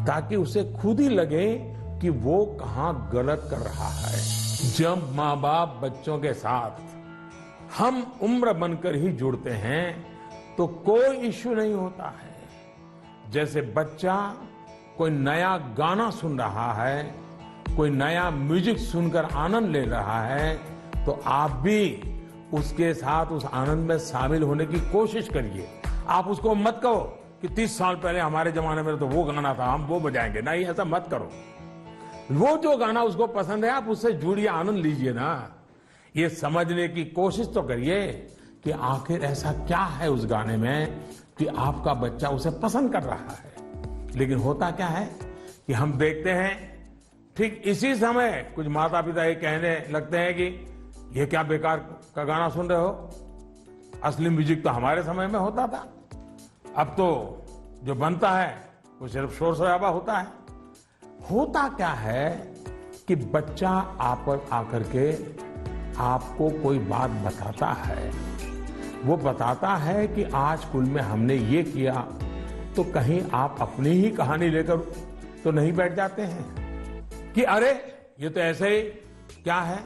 ताकि उसे खुद ही लगे कि वो कहां गलत कर रहा है। जब माँ बाप बच्चों के साथ हम उम्र बनकर ही जुड़ते हैं तो कोई इश्यू नहीं होता है। जैसे बच्चा कोई नया गाना सुन रहा है, कोई नया म्यूजिक सुनकर आनंद ले रहा है, तो आप भी उसके साथ उस आनंद में शामिल होने की कोशिश करिए। आप उसको मत कहो कि 30 साल पहले हमारे जमाने में तो वो गाना था, हम वो बजाएंगे। नहीं, ऐसा मत करो। वो जो गाना उसको पसंद है आप उससे जुड़िए, आनंद लीजिए ना। ये समझने की कोशिश तो करिए कि आखिर ऐसा क्या है उस गाने में कि आपका बच्चा उसे पसंद कर रहा है। लेकिन होता क्या है कि हम देखते हैं ठीक इसी समय कुछ माता पिता ये कहने लगते हैं कि ये क्या बेकार का गाना सुन रहे हो, असली म्यूजिक तो हमारे समय में होता था। अब तो जो बनता है वो सिर्फ शोर शराबा होता है। होता क्या है कि बच्चा आप पर आकर के आपको कोई बात बताता है। वो बताता है कि आज स्कूल में हमने ये किया, तो कहीं आप अपनी ही कहानी लेकर तो नहीं बैठ जाते हैं कि अरे ये तो ऐसे ही, क्या है,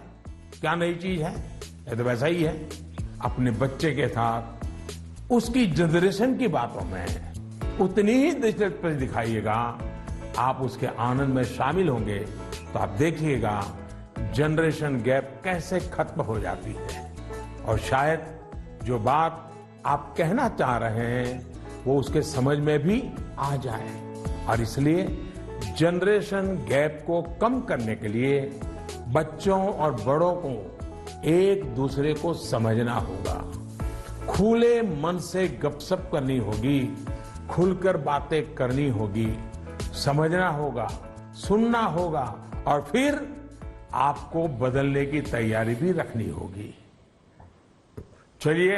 क्या नई चीज है, ये तो वैसा ही है। अपने बच्चे के साथ उसकी जनरेशन की बातों में उतनी ही दिलचस्पी दिखाइएगा, आप उसके आनंद में शामिल होंगे तो आप देखिएगा जनरेशन गैप कैसे खत्म हो जाती है। और शायद जो बात आप कहना चाह रहे हैं वो उसके समझ में भी आ जाए। और इसलिए जनरेशन गैप को कम करने के लिए बच्चों और बड़ों को एक दूसरे को समझना होगा, खुले मन से गपशप करनी होगी, खुलकर बातें करनी होगी, समझना होगा, सुनना होगा और फिर आपको बदलने की तैयारी भी रखनी होगी। चलिए,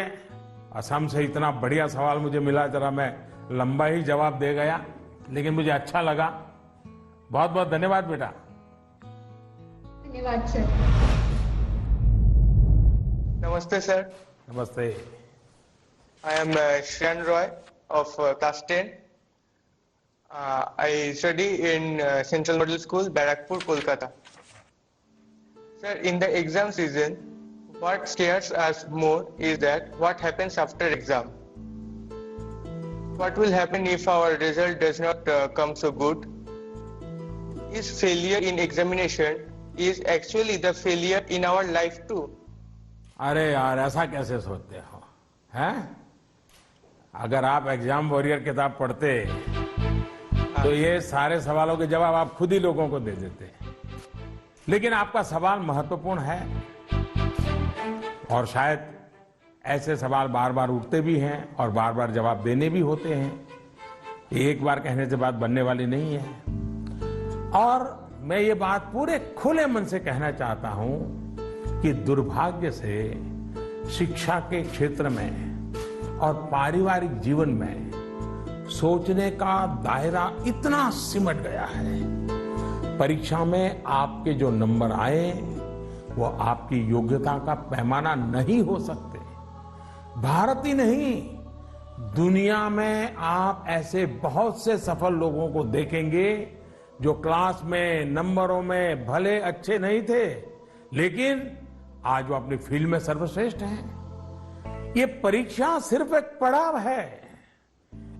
असम से इतना बढ़िया सवाल मुझे मिला, जरा मैं लंबा ही जवाब दे गया, लेकिन मुझे अच्छा लगा। बहुत बहुत धन्यवाद बेटा। धन्यवाद सर। नमस्ते सर। नमस्ते। I am Shreyan Roy of class 10. I study in Central Middle School, Barakpur, Kolkata. Sir, in the exam season, what scares us more is that what happens after exam. What will happen if our result does not come so good? is failure in examination is actually the failure in our life too. अरे यार, ऐसा कैसे सोचते हो? हैं? अगर आप exam warrior किताब पढ़ते तो ये सारे सवालों के जवाब आप खुद ही लोगों को दे देते। लेकिन आपका सवाल महत्वपूर्ण है और शायद ऐसे सवाल बार बार उठते भी हैं और बार बार जवाब देने भी होते हैं। एक बार कहने से बात बनने वाली नहीं है। और मैं ये बात पूरे खुले मन से कहना चाहता हूं कि दुर्भाग्य से शिक्षा के क्षेत्र में और पारिवारिक जीवन में सोचने का दायरा इतना सिमट गया है। परीक्षा में आपके जो नंबर आए वो आपकी योग्यता का पैमाना नहीं हो सकते। भारत ही नहीं, दुनिया में आप ऐसे बहुत से सफल लोगों को देखेंगे जो क्लास में नंबरों में भले अच्छे नहीं थे, लेकिन आज वो अपनी फील्ड में सर्वश्रेष्ठ हैं। ये परीक्षा सिर्फ एक पड़ाव है।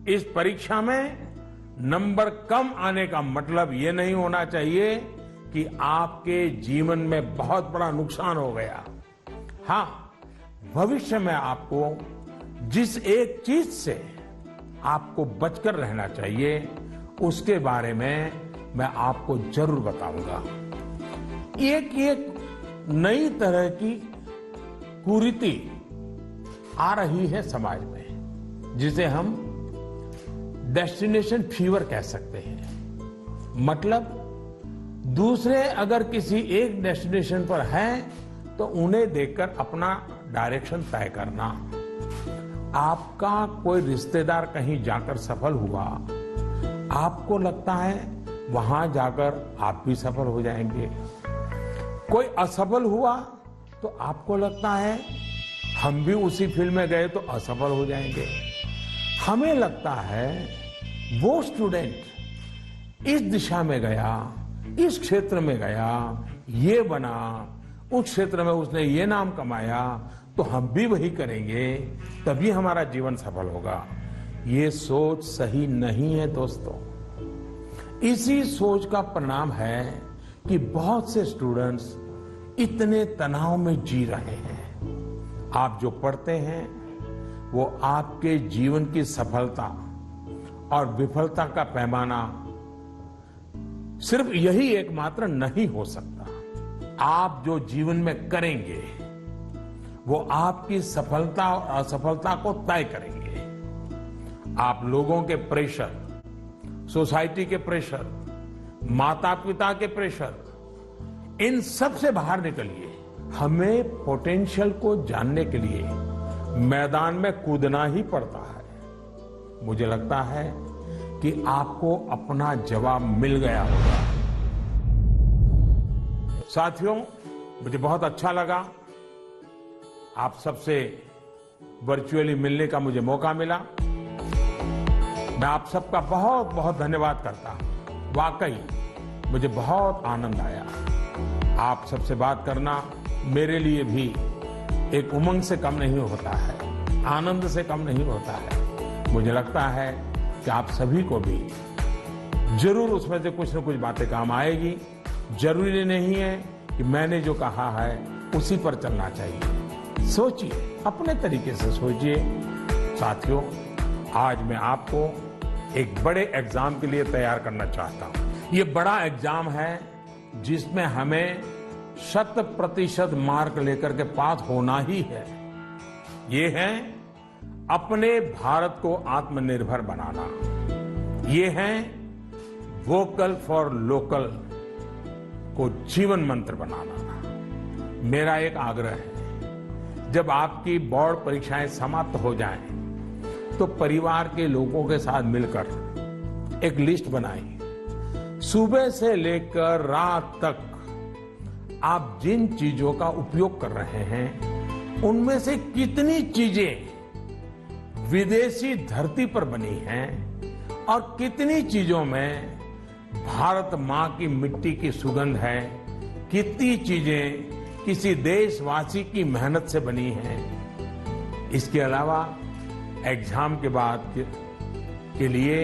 इस परीक्षा में नंबर कम आने का मतलब ये नहीं होना चाहिए कि आपके जीवन में बहुत बड़ा नुकसान हो गया। हाँ, भविष्य में आपको जिस एक चीज से आपको बचकर रहना चाहिए उसके बारे में मैं आपको जरूर बताऊंगा। एक नई तरह की कुरीति आ रही है समाज में, जिसे हम डेस्टिनेशन फीवर कह सकते हैं। मतलब दूसरे अगर किसी एक डेस्टिनेशन पर हैं तो उन्हें देखकर अपना डायरेक्शन तय करना। आपका कोई रिश्तेदार कहीं जाकर सफल हुआ, आपको लगता है वहां जाकर आप भी सफल हो जाएंगे। कोई असफल हुआ तो आपको लगता है हम भी उसी फील्ड में गए तो असफल हो जाएंगे। हमें लगता है वो स्टूडेंट इस दिशा में गया, इस क्षेत्र में गया, ये बना, उस क्षेत्र में उसने ये नाम कमाया, तो हम भी वही करेंगे, तभी हमारा जीवन सफल होगा। ये सोच सही नहीं है दोस्तों। इसी सोच का परिणाम है कि बहुत से स्टूडेंट्स इतने तनाव में जी रहे हैं। आप जो पढ़ते हैं वो आपके जीवन की सफलता और विफलता का पैमाना सिर्फ यही एकमात्र नहीं हो सकता। आप जो जीवन में करेंगे वो आपकी सफलता और असफलता को तय करेंगे। आप लोगों के प्रेशर, सोसाइटी के प्रेशर, माता पिता के प्रेशर, इन सब से बाहर निकलिए। हमें पोटेंशियल को जानने के लिए मैदान में कूदना ही पड़ता है। मुझे लगता है कि आपको अपना जवाब मिल गया होगा। साथियों, मुझे बहुत अच्छा लगा आप सबसे वर्चुअली मिलने का मुझे मौका मिला। मैं आप सबका बहुत बहुत धन्यवाद करता हूं। वाकई मुझे बहुत आनंद आया। आप सबसे बात करना मेरे लिए भी एक उमंग से कम नहीं होता है, आनंद से कम नहीं होता है। मुझे लगता है कि आप सभी को भी जरूर उसमें से कुछ न कुछ बातें काम आएगी। जरूरी नहीं है कि मैंने जो कहा है उसी पर चलना चाहिए। सोचिए, अपने तरीके से सोचिए। साथियों, आज मैं आपको एक बड़े एग्जाम के लिए तैयार करना चाहता हूं। ये बड़ा एग्जाम है जिसमें हमें 100% मार्क लेकर के पास होना ही है। ये है अपने भारत को आत्मनिर्भर बनाना। ये है वोकल फॉर लोकल को जीवन मंत्र बनाना। मेरा एक आग्रह है, जब आपकी बोर्ड परीक्षाएं समाप्त हो जाएं, तो परिवार के लोगों के साथ मिलकर एक लिस्ट बनाइए। सुबह से लेकर रात तक आप जिन चीजों का उपयोग कर रहे हैं उनमें से कितनी चीजें विदेशी धरती पर बनी हैं और कितनी चीजों में भारत मां की मिट्टी की सुगंध है, कितनी चीजें किसी देशवासी की मेहनत से बनी हैं। इसके अलावा एग्जाम के बाद के लिए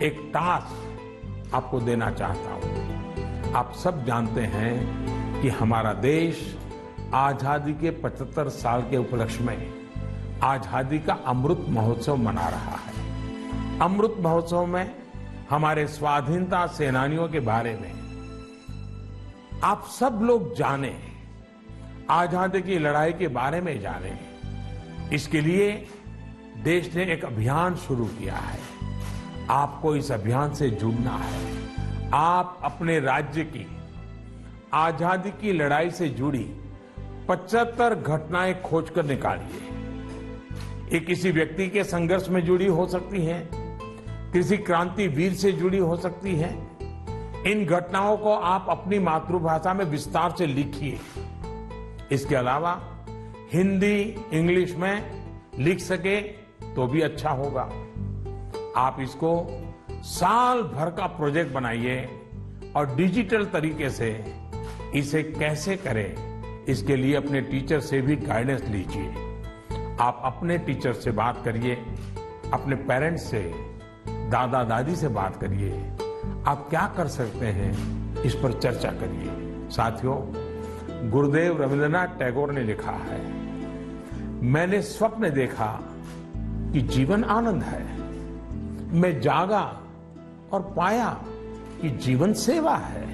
एक टास्क आपको देना चाहता हूं। आप सब जानते हैं कि हमारा देश आजादी के 75 साल के उपलक्ष्य में आजादी का अमृत महोत्सव मना रहा है। अमृत महोत्सव में हमारे स्वाधीनता सेनानियों के बारे में आप सब लोग जाने, आजादी की लड़ाई के बारे में जाने, इसके लिए देश ने एक अभियान शुरू किया है। आपको इस अभियान से जुड़ना है। आप अपने राज्य की आजादी की लड़ाई से जुड़ी 75 घटनाएं खोजकर निकालिए। ये किसी व्यक्ति के संघर्ष में जुड़ी हो सकती है, किसी क्रांति वीर से जुड़ी हो सकती है। इन घटनाओं को आप अपनी मातृभाषा में विस्तार से लिखिए। इसके अलावा हिंदी, इंग्लिश में लिख सके तो भी अच्छा होगा। आप इसको साल भर का प्रोजेक्ट बनाइए और डिजिटल तरीके से इसे कैसे करें, इसके लिए अपने टीचर से भी गाइडेंस लीजिए। आप अपने टीचर से बात करिए, अपने पेरेंट्स से, दादा दादी से बात करिए। आप क्या कर सकते हैं, इस पर चर्चा करिए। साथियों, गुरुदेव रविंद्रनाथ टैगोर ने लिखा है, मैंने स्वप्न देखा कि जीवन आनंद है। मैं जागा और पाया कि जीवन सेवा है।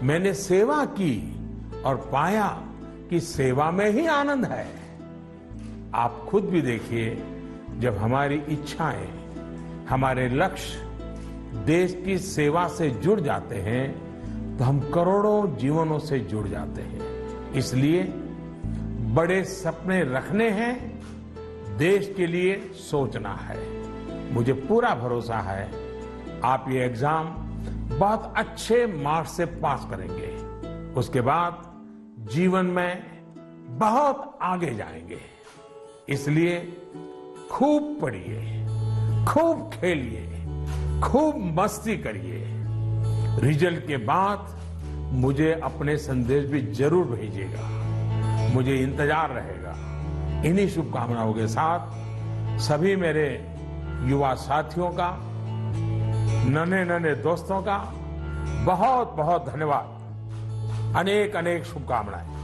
मैंने सेवा की और पाया कि सेवा में ही आनंद है। आप खुद भी देखिए, जब हमारी इच्छाएं, हमारे लक्ष्य देश की सेवा से जुड़ जाते हैं तो हम करोड़ों जीवनों से जुड़ जाते हैं। इसलिए बड़े सपने रखने हैं, देश के लिए सोचना है। मुझे पूरा भरोसा है आप ये एग्जाम बहुत अच्छे मार्क्स से पास करेंगे। उसके बाद जीवन में बहुत आगे जाएंगे। इसलिए खूब पढ़िए, खूब खेलिए, खूब मस्ती करिए। रिजल्ट के बाद मुझे अपने संदेश भी जरूर भेजिएगा, मुझे इंतजार रहेगा। इन्हीं शुभकामनाओं के साथ सभी मेरे युवा साथियों का, नन्हे नन्हे दोस्तों का बहुत बहुत धन्यवाद। अनेक अनेक शुभकामनाएं।